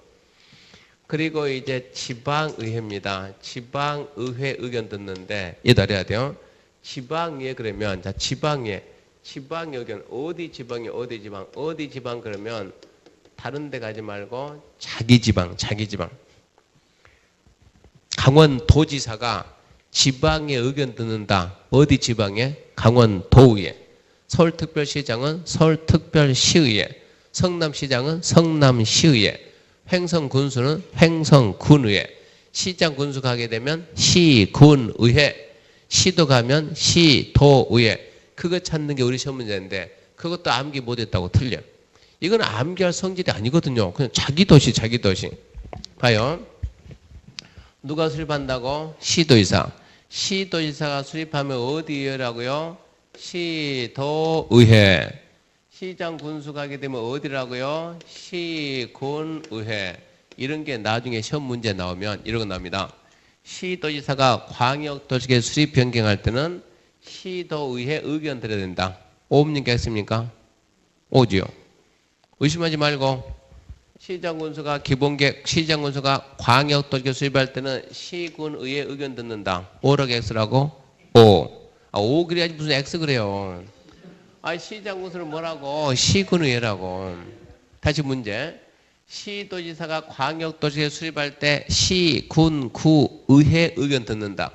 그리고 이제 지방의회입니다. 지방의회 의견 듣는데 이거 알아야 돼요. 지방의회 그러면 자 지방의회 의견 어디 지방 그러면 다른 데 가지 말고 자기 지방. 강원도지사가 지방의 의견 듣는다. 어디 지방에? 강원도의회. 서울특별시장은 서울특별시의회. 성남시장은 성남시의회. 횡성군수는 횡성군의회. 시장 군수 가게 되면 시군의회. 시도 가면 시도의회. 그거 찾는 게 우리 시험 문제인데 그것도 암기 못했다고 틀려. 이건 암기할 성질이 아니거든요. 그냥 자기 도시. 봐요. 누가 수립한다고? 시도의사. 시도의사가 수립하면 어디 의회라고요? 시도의회. 시장 군수 가게 되면 어디라고요? 시군의회. 이런 게 나중에 시험 문제 나오면 이런 거 나옵니다. 시도지사가 광역도시계 수립 변경할 때는 시도의회 의견 드려야 된다. 오입니까? 했습니까? 오지요. 의심하지 말고 시장 군수가 광역도시계 수립할 때는 시군의회 의견 듣는다. 오라고 X라고? 오. 오 그래야지 무슨 X 그래요. 시장 군수는 뭐라고? 시군의회라고. 다시 문제. 시도지사가 광역도시계 수립할 때 시군구의회 의견 듣는다.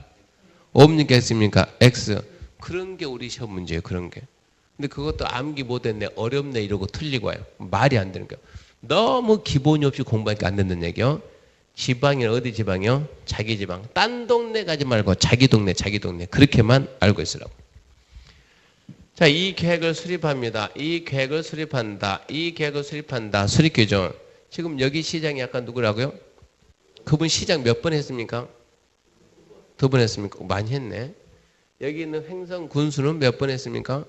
없니까 했습니까? X. 그런 게 우리 시험 문제예요. 그런 게. 근데 그것도 암기 못했네. 어렵네. 이러고 틀리고 와요. 말이 안 되는 거예요. 너무 기본이 없이 공부하니까 안 된다는 얘기요. 지방이는 어디 지방이요? 자기 지방. 딴 동네 가지 말고 자기 동네. 그렇게만 알고 있으라고. 자, 이 계획을 수립합니다. 이 계획을 수립한다. 수립 기준. 지금 여기 시장이 아까 누구라고요? 그분 시장 몇 번 했습니까? 2번 했습니까? 많이 했네. 여기 있는 횡성 군수는 몇 번 했습니까?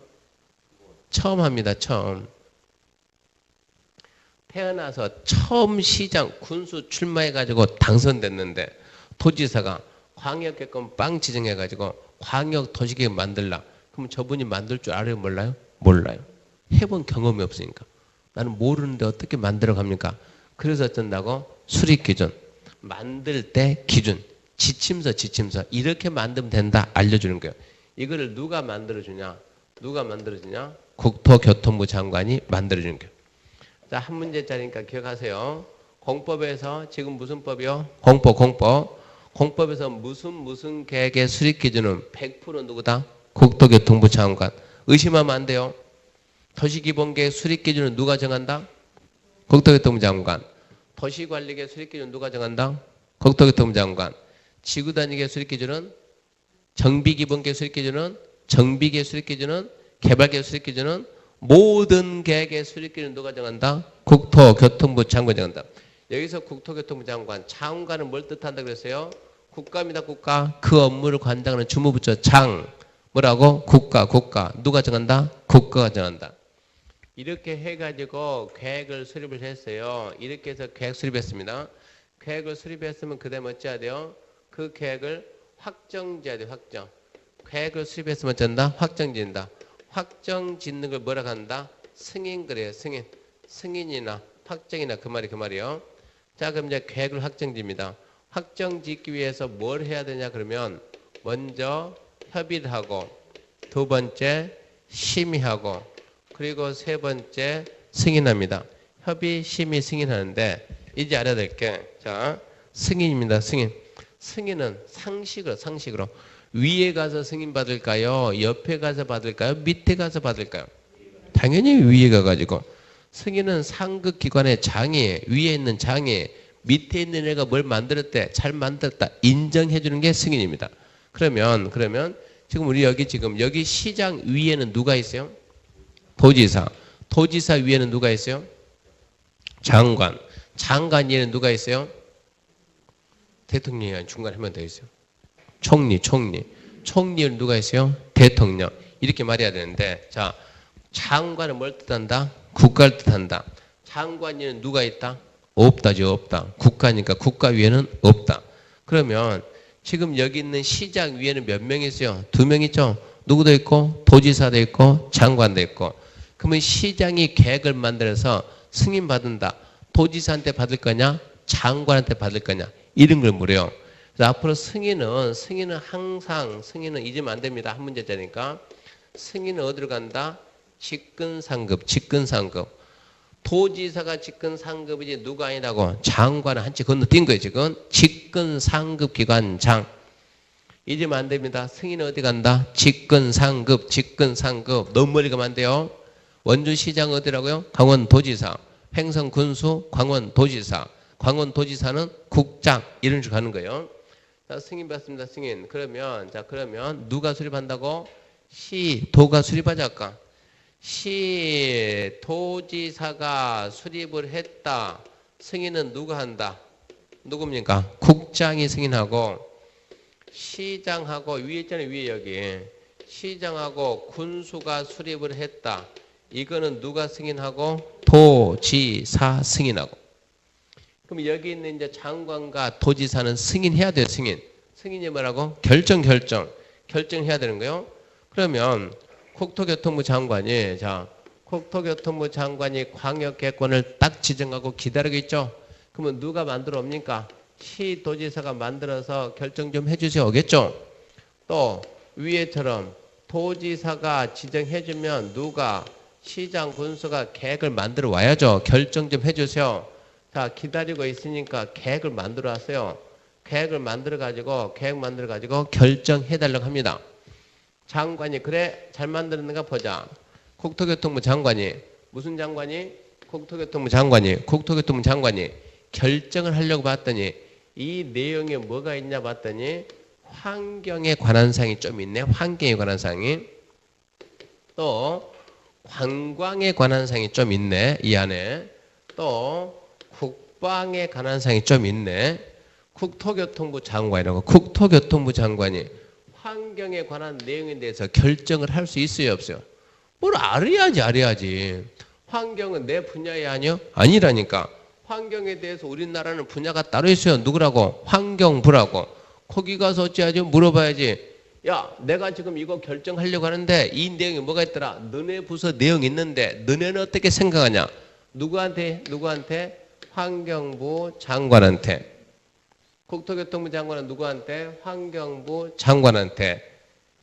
처음 합니다. 처음. 태어나서 처음 시장 군수 출마해가지고 당선됐는데 도지사가 광역계획권 빵 지정해가지고 광역도시계획 만들라. 그럼 저분이 만들 줄 알아요? 몰라요? 몰라요. 해본 경험이 없으니까. 나는 모르는데 어떻게 만들어 갑니까? 그래서 어쩐다고? 수립기준. 만들 때 기준. 지침서. 이렇게 만들면 된다. 알려주는 거예요. 이거를 누가 만들어주냐? 국토교통부 장관이 만들어주는 거예요. 자, 한 문제짜리니까 기억하세요. 공법에서 지금 무슨 법이요? 공법에서 무슨 계획의 수립 기준은 100% 누구다? 국토교통부 장관. 의심하면 안 돼요. 도시기본계획 수립 기준은 누가 정한다? 국토교통부 장관. 도시관리계획 수립 기준은 누가 정한다? 국토교통부 장관. 지구단위계획 수립 기준은 정비기본계획 수립 기준은 개발계획 수립 기준은 모든 계획의 수립 기준 누가 정한다? 국토교통부 장관이 정한다. 여기서 국토교통부 장관은 뭘 뜻한다 그랬어요? 국가입니다. 국가. 그 업무를 관장하는 주무부처 장. 뭐라고? 국가. 누가 정한다? 국가가 정한다. 이렇게 해가지고 계획을 수립을 했어요. 이렇게 해서 계획 수립했습니다. 계획을 수립했으면 그 다음에 어찌해야 돼요? 그 계획을 확정지어야 돼요. 확정. 계획을 수립했으면 어쩐다? 확정지은다. 확정 짓는 걸 뭐라고 한다? 승인 그래요. 승인. 승인이나 확정이나 그 말이요. 자, 그럼 이제 계획을 확정지입니다. 확정 짓기 위해서 뭘 해야 되냐 그러면 먼저 협의를 하고 두 번째 심의하고 그리고 세 번째 승인합니다. 협의, 심의, 승인하는데 이제 알아야 될 게 자, 승인입니다. 승인. 승인은 상식으로 위에 가서 승인 받을까요? 옆에 가서 받을까요? 밑에 가서 받을까요? 당연히 위에 가가지고 승인은 상급 기관의 장이 위에 있는 장이 밑에 있는 애가 뭘 만들었대 잘 만들었다 인정해 주는 게 승인입니다. 그러면 지금 우리 여기 시장 위에는 누가 있어요? 도지사. 도지사 위에는 누가 있어요? 장관. 장관 위에는 누가 있어요? 대통령이 중간에 한 명 더 있어요. 총리. 총리는 누가 있어요? 대통령. 이렇게 말해야 되는데 자, 장관은 뭘 뜻한다? 국가를 뜻한다. 장관 위에는 누가 있다? 없다죠. 없다. 국가니까 국가 위에는 없다. 그러면 지금 여기 있는 시장 위에는 몇 명 있어요? 2명 있죠? 누구도 있고 도지사도 있고 장관도 있고 그러면 시장이 계획을 만들어서 승인받는다. 도지사한테 받을 거냐? 장관한테 받을 거냐? 이런 걸 물어요. 그래서 앞으로 승인은 항상 잊으면 안 됩니다. 한 문제짜리니까. 승인은 어디로 간다? 직근상급. 도지사가 직근상급이지 누가 아니라고 장관은 한치 건너뛴 거예요. 지금 직근상급 기관장. 잊으면 안 됩니다. 승인은 어디 간다? 직근상급. 너무 멀리 가면 안 돼요. 원주시장 어디라고요? 강원도지사. 횡성군수 광원도지사. 광원도지사는 국장. 이런 식으로 가는 거예요. 자, 승인 받습니다. 승인. 그러면 누가 수립한다고? 시도가 수립하지 않을까? 도지사가 수립을 했다. 승인은 누가 한다? 누굽니까? 국장이 승인하고 시장하고 위에 있잖아요. 위에 여기. 시장하고 군수가 수립을 했다. 이거는 누가 승인하고? 도지사 승인하고. 그럼 여기 있는 이제 장관과 도지사는 승인해야 돼요. 승인이 뭐라고? 결정해야 되는 거예요. 그러면 국토교통부 장관이 광역계획권을 딱 지정하고 기다리고 있죠. 그러면 누가 만들어 옵니까? 시도지사가 만들어서 결정 좀 해주세요. 오겠죠? 또 위에처럼 도지사가 지정해주면 누가 시장 군수가 계획을 만들어 와야죠. 결정 좀 해주세요. 자, 기다리고 있으니까 계획을 만들어 왔어요. 계획 만들어 가지고 결정해달라고 합니다. 장관이 그래 잘 만들었는가 보자. 국토교통부 장관이 무슨 장관이? 국토교통부 장관이 결정을 하려고 봤더니 이 내용에 뭐가 있냐 봤더니 환경에 관한 사항이 좀 있네. 환경에 관한 사항이. 또 관광에 관한 사항이 좀 있네. 이 안에. 또 국방에 관한 사항이 좀 있네. 국토교통부 장관이 환경에 관한 내용에 대해서 결정을 할 수 있어요, 없어요? 뭘 알아야지. 환경은 내 분야에 아니라니까. 환경에 대해서 우리나라는 분야가 따로 있어요. 누구라고? 환경부라고. 거기 가서 어찌하죠? 물어봐야지. 야, 내가 지금 이거 결정하려고 하는데 이 내용이 뭐가 있더라? 너네 부서 내용 있는데 너네는 어떻게 생각하냐? 누구한테? 환경부 장관한테. 국토교통부 장관은 누구한테? 환경부 장관한테.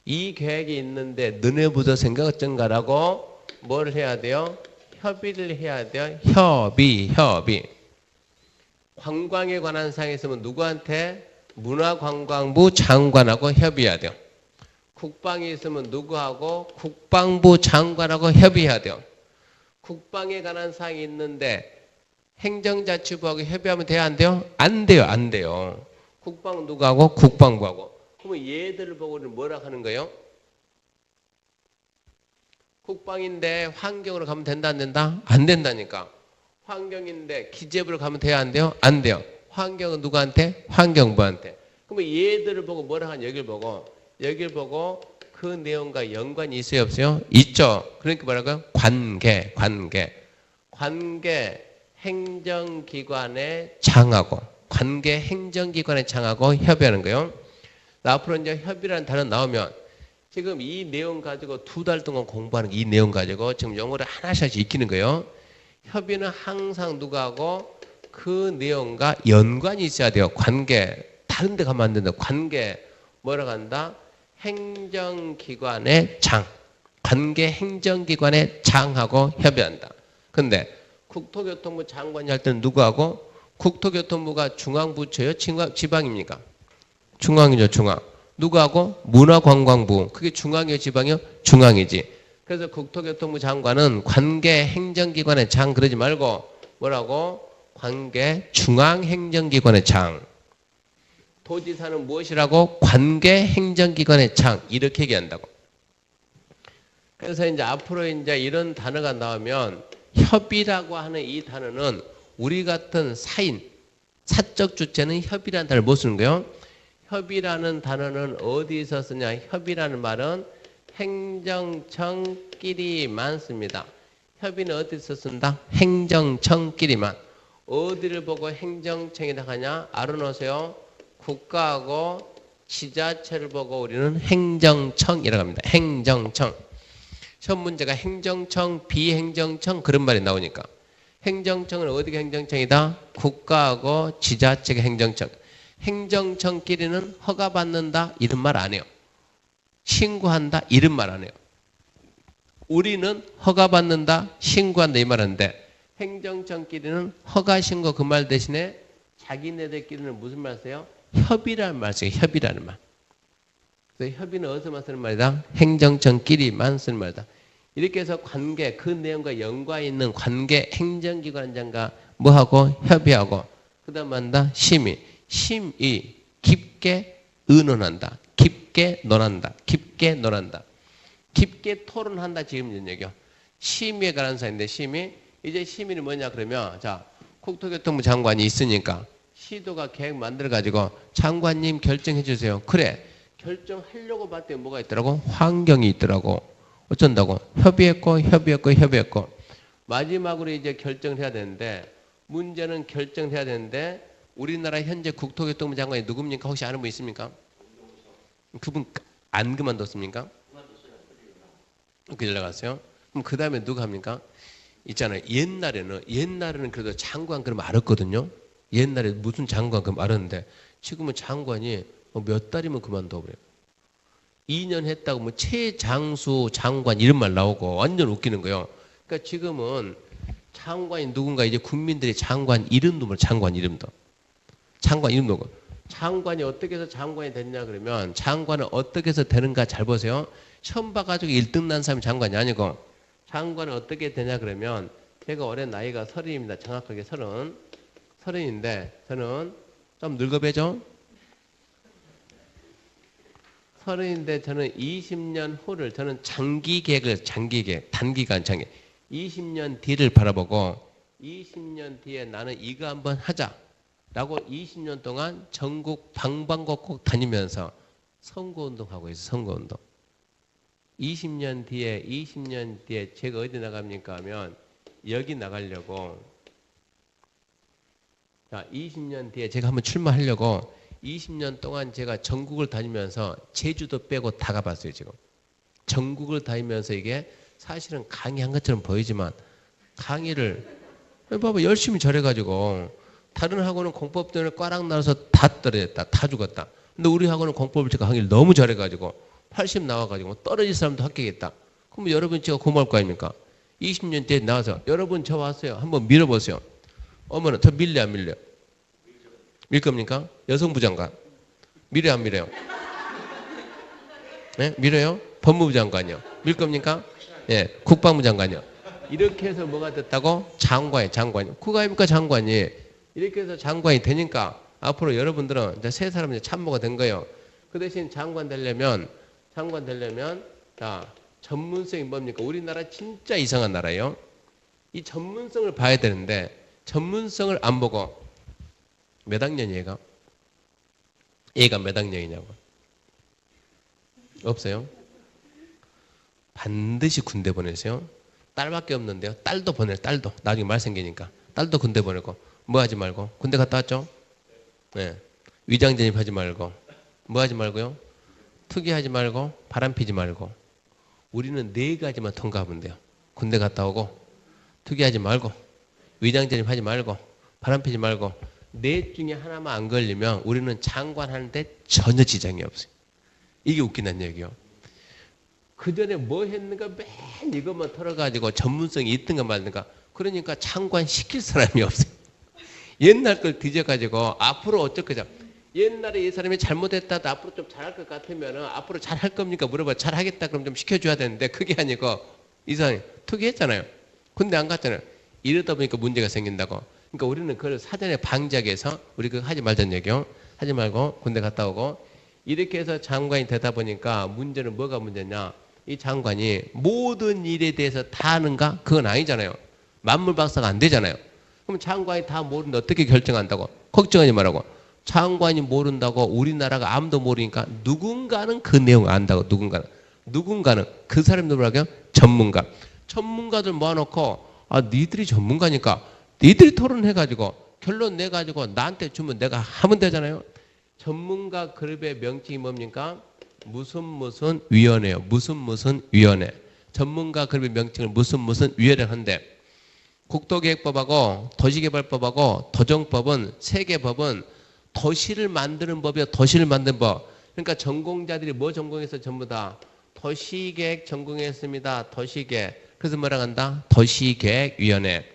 이 계획이 있는데 너네 부서 생각 어쩐가라고 뭘 해야 돼요? 협의를 해야 돼요. 협의. 관광에 관한 사항이 있으면 누구한테? 문화관광부 장관하고 협의해야 돼요. 국방이 있으면 누구하고? 국방부 장관하고 협의해야 돼요. 국방에 관한 사항이 있는데 행정자치부하고 협의하면 돼요? 안 돼요? 안 돼요. 국방 누구하고? 국방부하고. 그러면 얘들을 보고 뭐라 하는 거예요? 국방인데 환경으로 가면 된다 안 된다? 안 된다니까. 환경인데 기재부로 가면 돼요? 안 돼요? 안 돼요. 환경은 누구한테? 환경부한테. 그러면 얘들을 보고 뭐라 하냐? 여길 보고 그 내용과 연관이 있어요, 없어요? 있죠. 그러니까 뭐라고요? 관계. 관계 행정기관의 장하고 관계 행정기관의 장하고 협의하는 거예요. 앞으로 이제 협의라는 단어 나오면 지금 이 내용 가지고 2달 동안 공부하는 이 내용 가지고 지금 영어를 하나씩 익히는 거예요. 협의는 항상 누구하고 그 내용과 연관이 있어야 돼요. 관계. 다른 데 가면 안 된다. 관계. 뭐라고 한다? 행정기관의 장. 관계 행정기관의 장하고 협의한다. 근데 국토교통부 장관이 할 때는 누구하고? 국토교통부가 중앙부처예요? 지방입니까? 중앙이죠, 중앙. 누구하고? 문화관광부. 그게 중앙이에요, 지방이요? 중앙이지. 그래서 국토교통부 장관은 관계 행정기관의 장 그러지 말고 뭐라고? 관계 중앙행정기관의 장. 도지사는 무엇이라고? 관계 행정기관의 장. 이렇게 얘기한다고. 그래서 이제 앞으로 이제 이런 단어가 나오면 협의라고 하는 이 단어는 우리 같은 사인, 사적 주체는 협의라는 단어를 못 쓰는 거예요. 협의라는 단어는 어디서 쓰냐? 협의라는 말은 행정청끼리만 씁니다. 협의는 어디서 쓴다? 행정청끼리만. 어디를 보고 행정청이라고 하냐? 알아놓으세요. 국가하고 지자체를 보고 우리는 행정청이라고 합니다. 행정청. 시험 문제가 행정청, 비행정청 그런 말이 나오니까. 행정청은 어디가 행정청이다? 국가하고 지자체가 행정청. 행정청끼리는 허가받는다 이런 말 안 해요. 신고한다 이런 말 안 해요. 우리는 허가받는다 신고한다 이 말 하는데 행정청끼리는 허가 신고 그 말 대신에 자기네들끼리는 무슨 말 써요? 협의라는 말 써요. 협의라는 말. 그래서 협의는 어디서만 쓰는 말이다? 행정청끼리만 쓰는 말이다. 이렇게 해서 관계, 그 내용과 연관 있는 관계 행정기관장과 뭐하고 협의하고 그 다음 한다? 심의. 심의. 깊게 의논한다. 깊게 논한다. 깊게 논한다. 깊게 토론한다. 지금 이런 얘기요. 심의에 관한 사인데 심의. 이제 심의는 뭐냐 그러면 자 국토교통부 장관이 있으니까 시도가 계획 만들어가지고 장관님 결정해 주세요. 그래. 결정하려고 봤더니 뭐가 있더라고? 환경이 있더라고. 어쩐다고? 협의했고 마지막으로 이제 결정을 해야 되는데 문제는 결정해야 되는데 우리나라 현재 국토교통부 장관이 누굽니까? 혹시 아는 분 있습니까? 그분 안 그만뒀습니까? 그 연락왔어요? 그럼 그 다음에 누가 합니까? 있잖아요. 옛날에는 그래도 장관 그럼 알았거든요. 옛날에 무슨 장관 그럼 알았는데 지금은 장관이 몇 달이면 그만둬버려요. 2년 했다고 뭐 최장수 장관 이런 말 나오고 완전 웃기는 거예요. 그러니까 지금은 장관이 누군가 이제 국민들이 장관 이름도 몰라. 장관 이름도 모르고. 장관이 어떻게 해서 장관이 됐냐 그러면 장관은 어떻게 해서 되는가 잘 보세요. 처음 봐가지고 1등 난 사람이 장관이 아니고 장관은 어떻게 되냐 그러면 제가 올해 나이가 30입니다. 정확하게 30인데 저는 좀 늙어배죠? 30인데 저는 20년 후를 저는 장기계획, 단기간 장기 20년 뒤를 바라보고 20년 뒤에 나는 이거 한번 하자라고 20년 동안 전국 방방곡곡 다니면서 선거운동하고 있어요. 선거운동. 20년 뒤에 제가 어디 나갑니까 하면 여기 나가려고 자 20년 뒤에 제가 한번 출마하려고 20년 동안 제가 전국을 다니면서 제주도 빼고 다 가봤어요. 지금 전국을 다니면서 이게 사실은 강의한 것처럼 보이지만 강의를 봐봐 열심히 잘해가지고 다른 학원은 공법 때문에 꽈락 나와서 다 떨어졌다. 다 죽었다. 근데 우리 학원은 공법을 제가 강의를 너무 잘해가지고 80 나와가지고 떨어질 사람도 합격했다. 그럼 여러분 제가 고마울 거 아닙니까? 20년 뒤에 나와서 여러분 저 왔어요. 한번 밀어보세요. 어머나 더 밀려 안 밀려? 밀 겁니까? 여성부 장관 밀어요 안 밀어요? 네? 밀어요? 법무부 장관이요. 밀 겁니까? 예, 국방부 장관이요. 이렇게 해서 뭐가 됐다고? 장관이. 그거 아닙니까 장관이. 이렇게 해서 장관이 되니까 앞으로 여러분들은 이제 세 사람이 참모가 된 거예요. 그 대신 장관 되려면 자 전문성이 뭡니까? 우리나라 진짜 이상한 나라예요. 이 전문성을 봐야 되는데 전문성을 안 보고 몇 학년이에요? 얘가 몇 학년이냐고. 없어요? 반드시 군대 보내세요. 딸밖에 없는데요. 딸도 보내요. 딸도. 나중에 말 생기니까. 딸도 군대 보내고. 뭐 하지 말고. 군대 갔다 왔죠? 네. 위장 전입하지 말고. 뭐 하지 말고요? 투기하지 말고. 바람 피지 말고. 우리는 4가지만 통과하면 돼요. 군대 갔다 오고. 투기하지 말고. 위장 전입하지 말고. 바람 피지 말고. 4 중에 하나만 안 걸리면 우리는 장관 하는데 전혀 지장이 없어요. 이게 웃긴다는 얘기요. 그 전에 뭐 했는가 맨 이것만 털어가지고 전문성이 있든가 말든가. 그러니까 장관 시킬 사람이 없어요. 옛날 걸 뒤져가지고 앞으로 어쩌고자. 옛날에 이 사람이 잘못했다도 앞으로 좀 잘할 것 같으면 앞으로 잘할 겁니까? 물어봐. 잘하겠다 그럼 좀 시켜줘야 되는데 그게 아니고 이 사람이 투기했잖아요. 근데 안 갔잖아요. 이러다 보니까 문제가 생긴다고. 그러니까 우리는 그걸 사전에 방지하기 우리 그거 하지 말자는 얘기요. 하지 말고 군대 갔다 오고. 이렇게 해서 장관이 되다 보니까 문제는 뭐가 문제냐. 이 장관이 모든 일에 대해서 다 아는가? 그건 아니잖아요. 만물박사가 안 되잖아요. 그럼 장관이 다 모르는데 어떻게 결정한다고? 걱정하지 말라고. 장관이 모른다고 우리나라가 아무도 모르니까 누군가는 그 내용을 안다고. 누군가는 그 사람들 뭐라고요? 전문가. 전문가들 모아놓고 니들이 전문가니까 니들이 토론해가지고 결론 내가지고 나한테 주면 내가 하면 되잖아요. 전문가 그룹의 명칭이 뭡니까? 무슨 위원회요. 무슨 위원회. 전문가 그룹의 명칭을 무슨 위원회를 한대. 국토계획법하고 도시개발법하고 도정법은 세계법은 도시를 만드는 법이요. 도시를 만드는 법. 그러니까 전공자들이 뭐 전공해서 전부 다 도시계획 전공했습니다. 도시계획. 그래서 뭐라 한다? 도시계획위원회.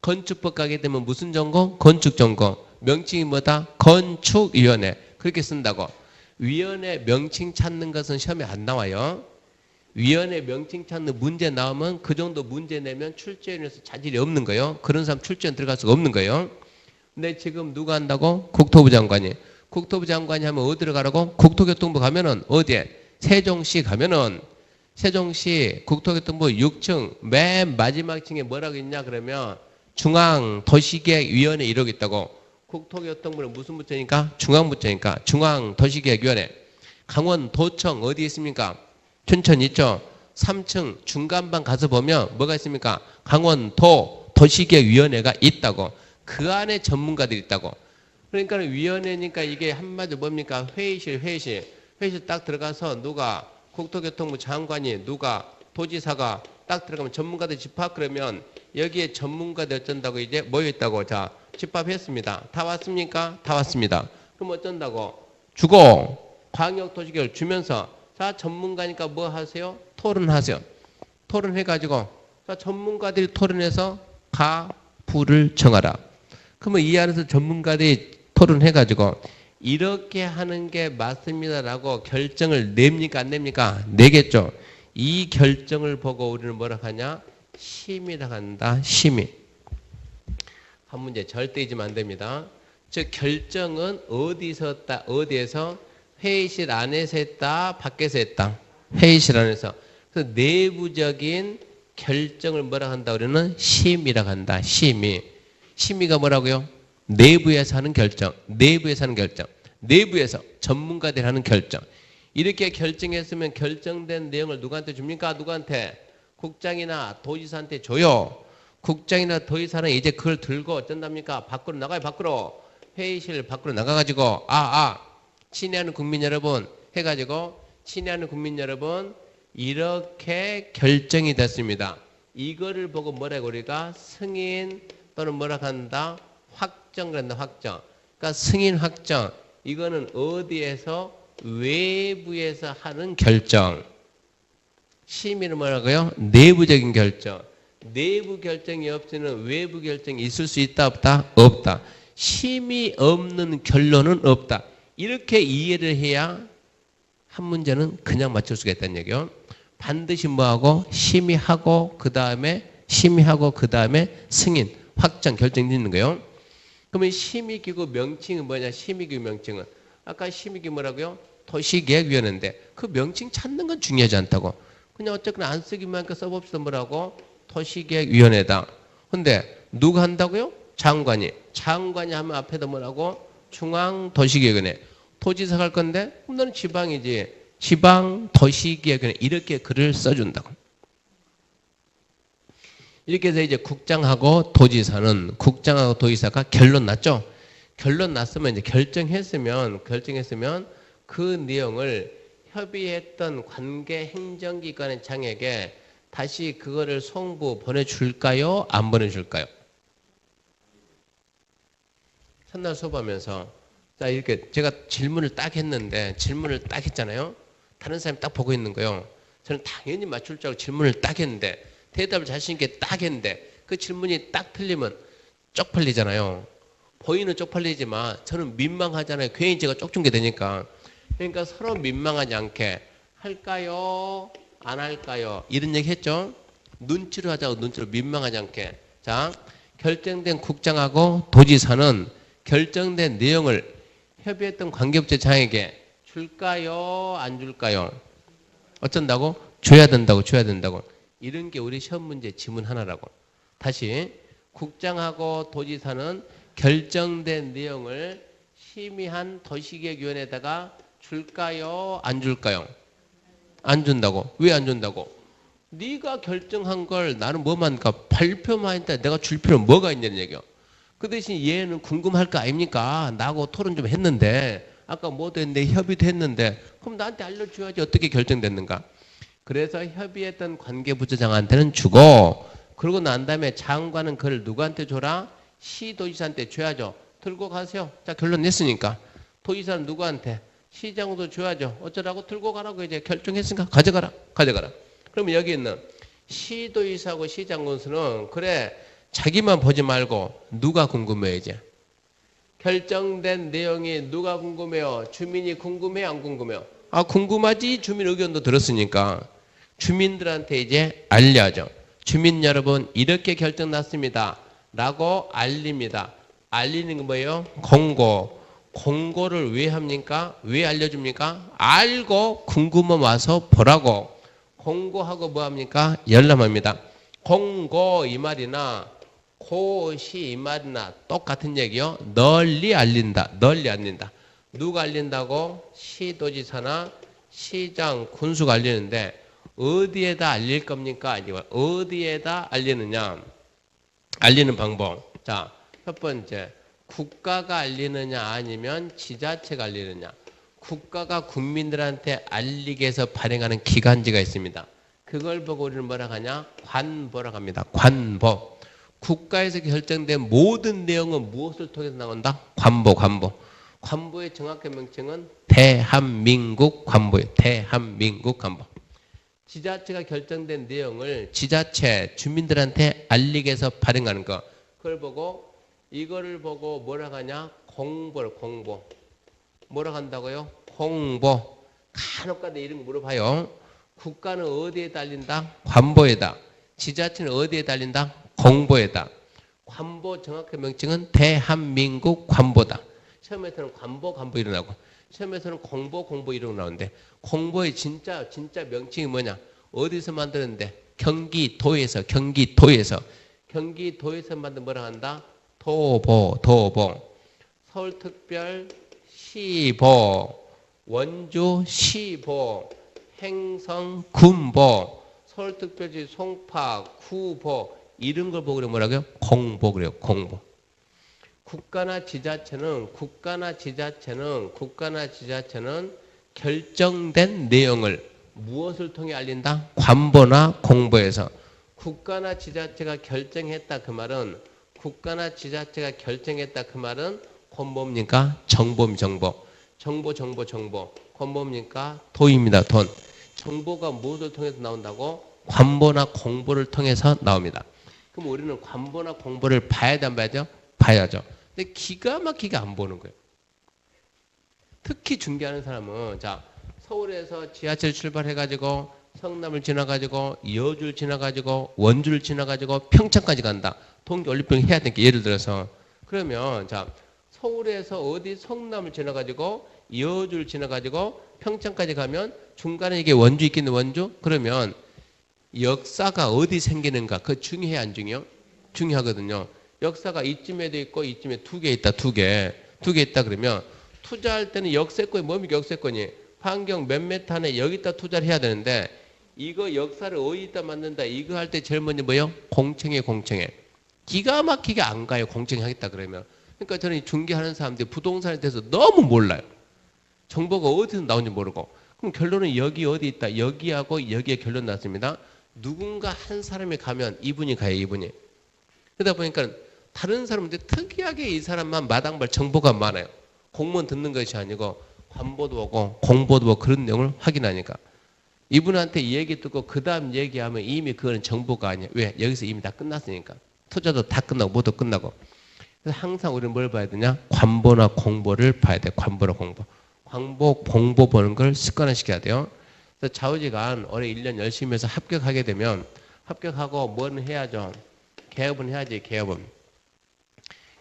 건축법 가게 되면 무슨 전공? 건축전공. 명칭이 뭐다? 건축위원회. 그렇게 쓴다고. 위원회 명칭 찾는 것은 시험에 안 나와요. 위원회 명칭 찾는 문제 나오면 그 정도 문제 내면 출제위원회에서 자질이 없는 거예요. 그런 사람 출제위원 들어갈 수가 없는 거예요. 근데 지금 누가 한다고? 국토부 장관이. 국토부 장관이 하면 어디로 가라고? 국토교통부 가면은 어디에? 세종시 가면은 세종시 국토교통부 6층 맨 마지막 층에 뭐라고 있냐 그러면 중앙도시계획위원회 이러고 있다고. 국토교통부는 무슨 부처니까? 중앙부처니까 중앙도시계획위원회. 강원도청 어디 있습니까? 춘천 있죠? 3층 중간방 가서 보면 뭐가 있습니까? 강원도 도시계획위원회가 있다고. 그 안에 전문가들이 있다고. 그러니까 위원회니까 이게 한마디로 뭡니까? 회의실 딱 들어가서 누가 국토교통부 장관이 누가 도지사가 딱 들어가면 전문가들 집합 그러면 여기에 전문가들 어쩐다고 이제 모여있다고. 자, 집합했습니다. 다 왔습니까? 다 왔습니다. 그럼 어쩐다고? 주고 광역도시계획을 주면서 자, 전문가니까 뭐 하세요? 토론하세요. 토론해가지고 자, 전문가들이 토론해서 가부를 정하라. 그러면 이 안에서 전문가들이 토론해가지고 이렇게 하는 게 맞습니다라고 결정을 냅니까? 안 냅니까? 내겠죠. 이 결정을 보고 우리는 뭐라 하냐? 심의라 한다. 심의. 한 문제 절대 잊으면 안 됩니다. 즉 결정은 어디서 했다? 어디에서? 회의실 안에서 했다? 밖에서 했다? 회의실 안에서. 그래서 내부적인 결정을 뭐라 한다? 우리는 심의라 한다. 심의. 심의가 뭐라고요? 내부에서 하는 결정. 내부에서 하는 결정. 내부에서 전문가들이 하는 결정. 이렇게 결정했으면 결정된 내용을 누구한테 줍니까? 누구한테? 국장이나 도지사한테 줘요. 국장이나 도지사는 이제 그걸 들고 어쩐답니까? 밖으로 나가요. 밖으로. 회의실 밖으로 나가가지고 친애하는 국민 여러분 해가지고 친애하는 국민 여러분 이렇게 결정이 됐습니다. 이거를 보고 뭐라고 우리가 승인 또는 뭐라 한다? 확정을 한다. 확정. 그러니까 승인 확정. 이거는 어디에서? 외부에서 하는 결정. 심의는 뭐라고요? 내부적인 결정. 내부 결정이 없이는 외부 결정이 있을 수 있다 없다? 없다. 심의 없는 결론은 없다. 이렇게 이해를 해야 한 문제는 그냥 맞출 수가 있다는 얘기요. 반드시 뭐하고? 심의하고 그 다음에 승인, 확정, 결정이 있는 거예요. 그러면 심의기구 명칭은 뭐냐? 심의기구 명칭은 아까 심의기구 뭐라고요? 도시계획위원회인데 그 명칭 찾는 건 중요하지 않다고. 그냥 어쨌거나 안 쓰기만 하니까 써봅시다. 뭐라고? 도시계획위원회다. 근데 누가 한다고요? 장관이. 장관이 하면 앞에다 뭐라고? 중앙도시계획위원회. 도지사가 할 건데 그럼 너는 지방이지. 지방 도시기획위원회 이렇게 글을 써준다고. 이렇게 해서 이제 국장하고 도지사가 결론 났죠. 결론 났으면 이제 결정했으면 그 내용을 협의했던 관계 행정기관의 장에게 다시 그거를 송부 보내줄까요? 안 보내줄까요? 첫날 수업하면서 자 이렇게 제가 질문을 딱 했잖아요. 다른 사람이 딱 보고 있는 거예요. 저는 당연히 맞출 줄 알고 질문을 딱 했는데 대답을 자신 있게 딱 했는데 그 질문이 딱 틀리면 쪽팔리잖아요. 보이는 쪽팔리지만 저는 민망하잖아요. 괜히 제가 쪽준 게 되니까. 그러니까 서로 민망하지 않게 할까요? 안 할까요? 이런 얘기 했죠. 눈치로 하자고 눈치로 민망하지 않게. 자, 결정된 국장하고 도지사는 결정된 내용을 협의했던 관계부처장에게 줄까요? 안 줄까요? 어쩐다고? 줘야 된다고. 이런 게 우리 시험 문제 지문 하나라고. 다시 국장하고 도지사는 결정된 내용을 심의한 도시계획위원회에다가 줄까요? 안 줄까요? 안 준다고. 왜 안 준다고? 네가 결정한 걸 나는 뭐만 하니까 발표만 했다 내가 줄 필요는 뭐가 있냐는 얘기야. 그 대신 얘는 궁금할 거 아닙니까? 나하고 토론 좀 했는데 아까 뭐도 했는데 협의도 했는데 그럼 나한테 알려줘야지 어떻게 결정됐는가. 그래서 협의했던 관계부처장한테는 주고 그러고 난 다음에 장관은 그걸 누구한테 줘라? 시도지사한테 줘야죠. 들고 가세요. 자 결론 냈으니까. 도지사는 누구한테? 시장도 줘야죠. 어쩌라고? 들고 가라고 이제 결정했으니까 가져가라. 그러면 여기 있는 시도지사하고 시장군수는 그래 자기만 보지 말고 누가 궁금해요 이제? 결정된 내용이 누가 궁금해요? 주민이 궁금해요? 안 궁금해요? 아 궁금하지. 주민 의견도 들었으니까. 주민들한테 이제 알려야죠. 주민 여러분 이렇게 결정 났습니다. 라고 알립니다. 알리는 건 뭐예요? 공고를 왜 합니까? 왜 알려줍니까? 알고 궁금하면 와서 보라고. 공고하고 뭐 합니까? 열람합니다. 공고 이 말이나 고시 이 말이나 똑같은 얘기요. 널리 알린다. 누가 알린다고? 시도지사나 시장, 군수가 알리는데 어디에다 알릴 겁니까? 아니면 어디에다 알리느냐? 알리는 방법. 자, 첫 번째. 국가가 알리느냐 아니면 지자체가 알리느냐. 국가가 국민들한테 알리기 위해서 발행하는 기관지가 있습니다. 그걸 보고 우리는 뭐라 하냐? 관보라고 합니다. 관보. 국가에서 결정된 모든 내용은 무엇을 통해서 나온다? 관보. 관보의 정확한 명칭은 대한민국 관보예요. 대한민국 관보. 지자체가 결정된 내용을 지자체 주민들한테 알리기 위해서 발행하는 거. 이거를 보고 뭐라고 하냐? 공보. 뭐라고 한다고요? 공보. 간혹가다 이런 거 물어봐요. 국가는 어디에 달린다? 관보에다. 지자체는 어디에 달린다? 공보에다. 관보 정확한 명칭은 대한민국 관보다. 처음에서는 관보 일어나고 시험에서는 공보 이런 거 나오는데 공보의 진짜 명칭이 뭐냐? 어디서 만드는데? 경기도에서 만든 뭐라 한다? 도보. 서울특별시보, 원주시보, 행성군보, 서울특별시 송파, 구보 이런 걸 보고 뭐라고요? 공보 그래요. 공보. 국가나 지자체는 결정된 내용을 무엇을 통해 알린다? 관보나 공보에서. 국가나 지자체가 결정했다 그 말은 그건 뭡니까? 정보. 그건 뭡니까? 돈입니다. 돈. 정보가 무엇을 통해서 나온다고? 관보나 공보를 통해서 나옵니다. 그럼 우리는 관보나 공보를 봐야 돼, 안 봐야죠? 봐야죠. 근데 기가 막히게 안 보는 거예요. 특히 중개하는 사람은 자 서울에서 지하철 출발해가지고 성남을 지나가지고 여주를 지나가지고 원주를 지나가지고 평창까지 간다. 동계올림픽 해야 되니까 예를 들어서 그러면 자 서울에서 어디 성남을 지나가지고 여주를 지나가지고 평창까지 가면 중간에 이게 원주 있겠네. 원주? 그러면 역사가 어디 생기는가? 그거 중요해 안 중요해요? 중요하거든요. 역사가 이쯤에도 있고 이쯤에 두 개 있다. 그러면 투자할 때는 역세권이 뭡니까? 역세권이 환경 몇 메타 안에 여기다 투자를 해야 되는데 이거 역사를 어디다 만든다 이거 할 때 제일 먼저 뭐예요? 공청회 공청회. 기가 막히게 안 가요. 공청회 하겠다 그러면. 그러니까 저는 중개하는 사람들이 부동산에 대해서 너무 몰라요. 정보가 어디서 나온지 모르고. 그럼 결론은 여기 어디 있다. 여기하고 여기에 결론 났습니다. 누군가 한 사람이 가면 이분이 가요. 이분이. 그러다 보니까 다른 사람들 특이하게 이 사람만 마당발 정보가 많아요. 공무원 듣는 것이 아니고 관보도 보고 공보도 보고 그런 내용을 확인하니까. 이분한테 얘기 듣고 그 다음 얘기하면 이미 그거는 정보가 아니에요. 왜? 여기서 이미 다 끝났으니까. 투자도 다 끝나고 뭐도 끝나고. 그래서 항상 우리는 뭘 봐야 되냐? 관보나 공보를 봐야 돼. 관보나 공보. 관보, 공보 보는 걸 습관화시켜야 돼요. 그래서 좌우지간 올해 1년 열심히 해서 합격하게 되면 합격하고 뭐는 해야죠? 개업은 해야지. 개업은.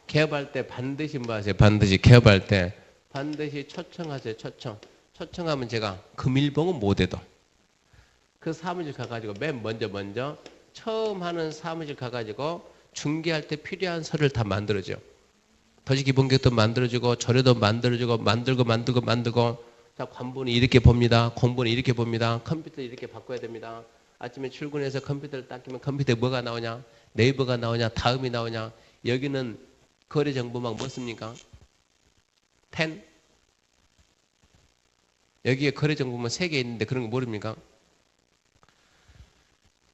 개업할 때 반드시 뭐 하세요? 반드시 개업할 때 반드시 초청하세요. 초청. 초청하면 제가 금일봉은 못해도 그 사무실 가가지고 맨 먼저 처음 하는 사무실 가가지고 중개할 때 필요한 서류를 다 만들어줘. 도시기본계획도 만들어주고 조례도 만들어주고 만들고 자 관보는 이렇게 봅니다. 공보는 이렇게 봅니다. 컴퓨터 이렇게 바꿔야 됩니다. 아침에 출근해서 컴퓨터를 딱 끼면 컴퓨터에 뭐가 나오냐? 네이버가 나오냐? 다음이 나오냐? 여기는 거래정보망 뭐 씁니까? 10? 여기에 거래정보망 3개 있는데 그런 거 모릅니까?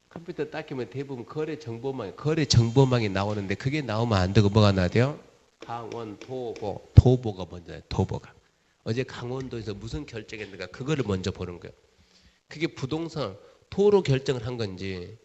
컴퓨터 딱 끼면 대부분 거래정보망이 나오는데 그게 나오면 안 되고 뭐가 나야 돼요? 강원, 도보가 먼저예요. 도보가. 어제 강원도에서 무슨 결정했는가 그거를 먼저 보는 거예요. 그게 부동산 토로 결정을 한 건지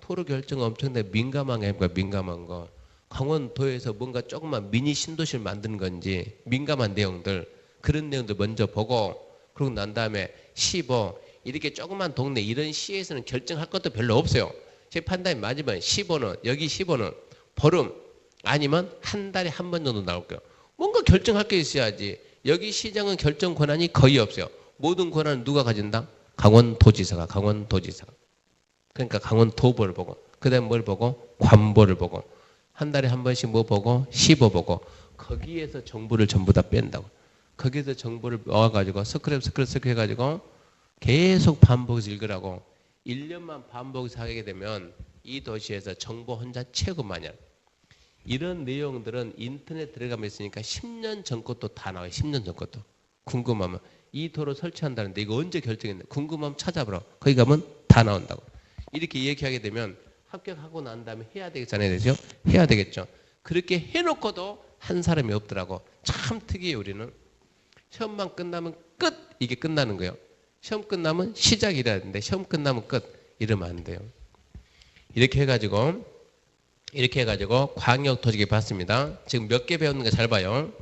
토로 결정 엄청나게 민감한 거 강원도에서 뭔가 조그만 미니 신도시를 만드는 건지 민감한 내용들 그런 내용들 먼저 보고 그러고 난 다음에 15 이렇게 조그만 동네 이런 시에서는 결정할 것도 별로 없어요. 제 판단이 맞으면 15는 여기 15는 보름 아니면 한 달에 한 번 정도 나올 거예요. 뭔가 결정할 게 있어야지. 여기 시장은 결정 권한이 거의 없어요. 모든 권한은 누가 가진다? 강원도지사가. 그러니까 강원도보를 보고 그 다음에 뭘 보고? 관보를 보고 한 달에 한 번씩 뭐 보고? 15 보고 거기에서 정보를 전부 다 뺀다고. 거기에서 정보를 넣어가지고 스크랩 해가지고 계속 반복해서 읽으라고. 1년만 반복해서 하게 되면 이 도시에서 정보 혼자 최고 많이 알아요. 이런 내용들은 인터넷 들어가면 있으니까 10년 전 것도 다 나와요. 10년 전 것도. 궁금하면 이 도로 설치한다는데 이거 언제 결정했나 궁금하면 찾아보라. 거기 가면 다 나온다고. 이렇게 얘기하게 되면 합격하고 난 다음에 해야 되겠잖아요. 그죠? 해야 되겠죠. 그렇게 해놓고도 한 사람이 없더라고. 참 특이해요. 우리는. 시험만 끝나면 끝. 이게 끝나는 거예요. 시험 끝나면 시작이라야 되는데 시험 끝나면 끝. 이러면 안 돼요. 이렇게 해가지고 광역도시계 봤습니다. 지금 몇 개 배웠는가 잘 봐요.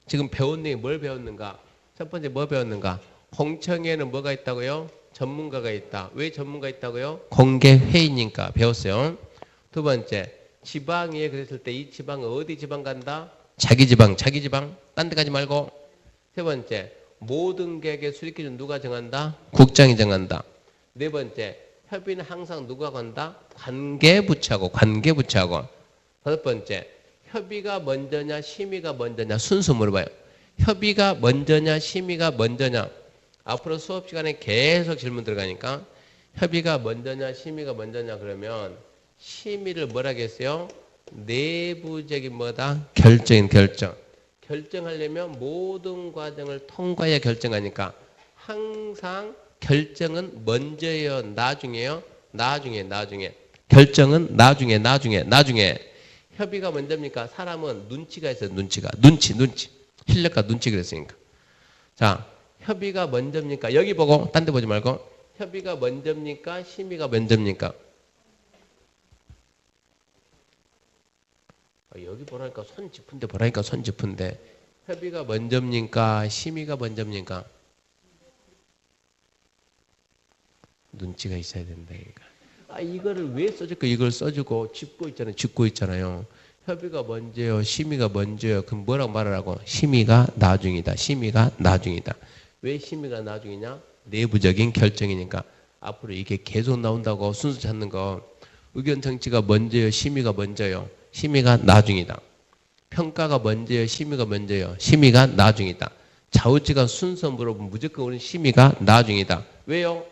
지금 배운 내용이 뭘 배웠는가? 첫 번째 뭐 배웠는가? 공청회에는 뭐가 있다고요? 전문가가 있다. 왜 전문가 있다고요? 공개회의니까 배웠어요. 두 번째 지방에 그랬을 때 이 지방은 어디 지방 간다? 자기 지방. 딴 데 가지 말고. 세 번째 모든 계획의 수립 기준 누가 정한다? 국장이 정한다. 네 번째 협의는 항상 누가 건다? 관계부처하고. 다섯 번째, 협의가 먼저냐, 심의가 먼저냐, 순서 물어봐요. 협의가 먼저냐, 심의가 먼저냐. 앞으로 수업 시간에 계속 질문 들어가니까 협의가 먼저냐, 심의가 먼저냐 그러면 심의를 뭐라겠어요? 내부적인 뭐다? 결정. 결정하려면 모든 과정을 통과해야 결정하니까 항상 결정은 먼저예요? 나중에요? 나중에. 결정은 나중에. 협의가 먼저입니까? 사람은 눈치가 있어요. 눈치. 실력과 눈치 그랬으니까. 자, 협의가 먼저입니까? 여기 보고 딴 데 보지 말고. 협의가 먼저입니까? 심의가 먼저입니까? 여기 보라니까 손 짚은데 협의가 먼저입니까? 심의가 먼저입니까? 눈치가 있어야 된다니까. 이거를 왜 써줄까? 이걸 써주고 짚고 있잖아요. 협의가 먼저요, 심의가 먼저요. 그럼 뭐라고 말하라고? 심의가 나중이다. 왜 심의가 나중이냐? 내부적인 결정이니까. 앞으로 이게 계속 나온다고 순서 찾는 거. 의견 정치가 먼저요, 심의가 먼저요. 심의가 나중이다. 평가가 먼저요, 심의가 먼저요. 심의가 나중이다. 좌우지간 순서 물어보면 무조건 우리는 심의가 나중이다. 왜요?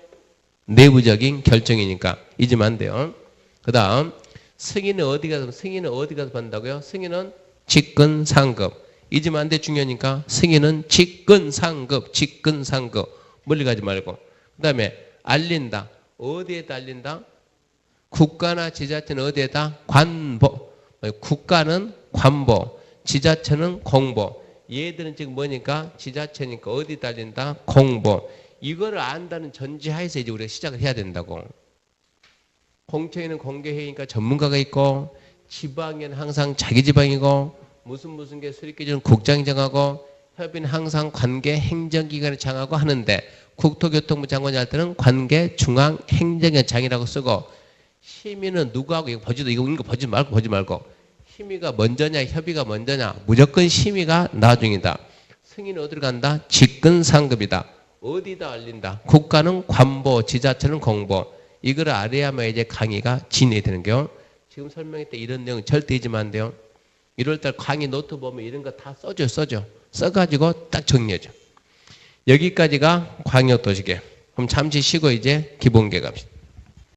내부적인 결정이니까. 잊으면 안 돼요. 그 다음 승인은 어디 가서 받는다고요? 승인은 직근상급. 잊으면 안 돼. 중요하니까. 승인은 직근상급. 멀리 가지 말고. 그 다음에 알린다. 어디에다 알린다? 국가나 지자체는 어디에다? 관보. 국가는 관보. 지자체는 공보. 얘들은 지금 뭐니까? 지자체니까 어디다 알린다? 공보. 이거를 안다는 전제하에서 이제 우리가 시작을 해야 된다고. 공청회는 공개회의니까 전문가가 있고, 지방에는 항상 자기 지방이고, 무슨 게 수립기준 국장이 정하고, 협의는 항상 관계 행정기관이 정하고 하는데, 국토교통부 장관이 할 때는 관계 중앙행정장이라고 쓰고, 심의는 누구하고 이거 보지 말고 심의가 먼저냐 협의가 먼저냐 무조건 심의가 나중이다. 승인은 어디로 간다? 직근상급이다. 어디다 알린다? 국가는 관보, 지자체는 공보. 이걸 알아야만 이제 강의가 진행되는 거요. 지금 설명할 때 이런 내용 절대 잊으면 안 돼요. 1월달 강의 노트 보면 이런 거 다 써줘. 써가지고 딱 정리해줘. 여기까지가 광역도시계. 그럼 잠시 쉬고 이제 기본계 갑시다.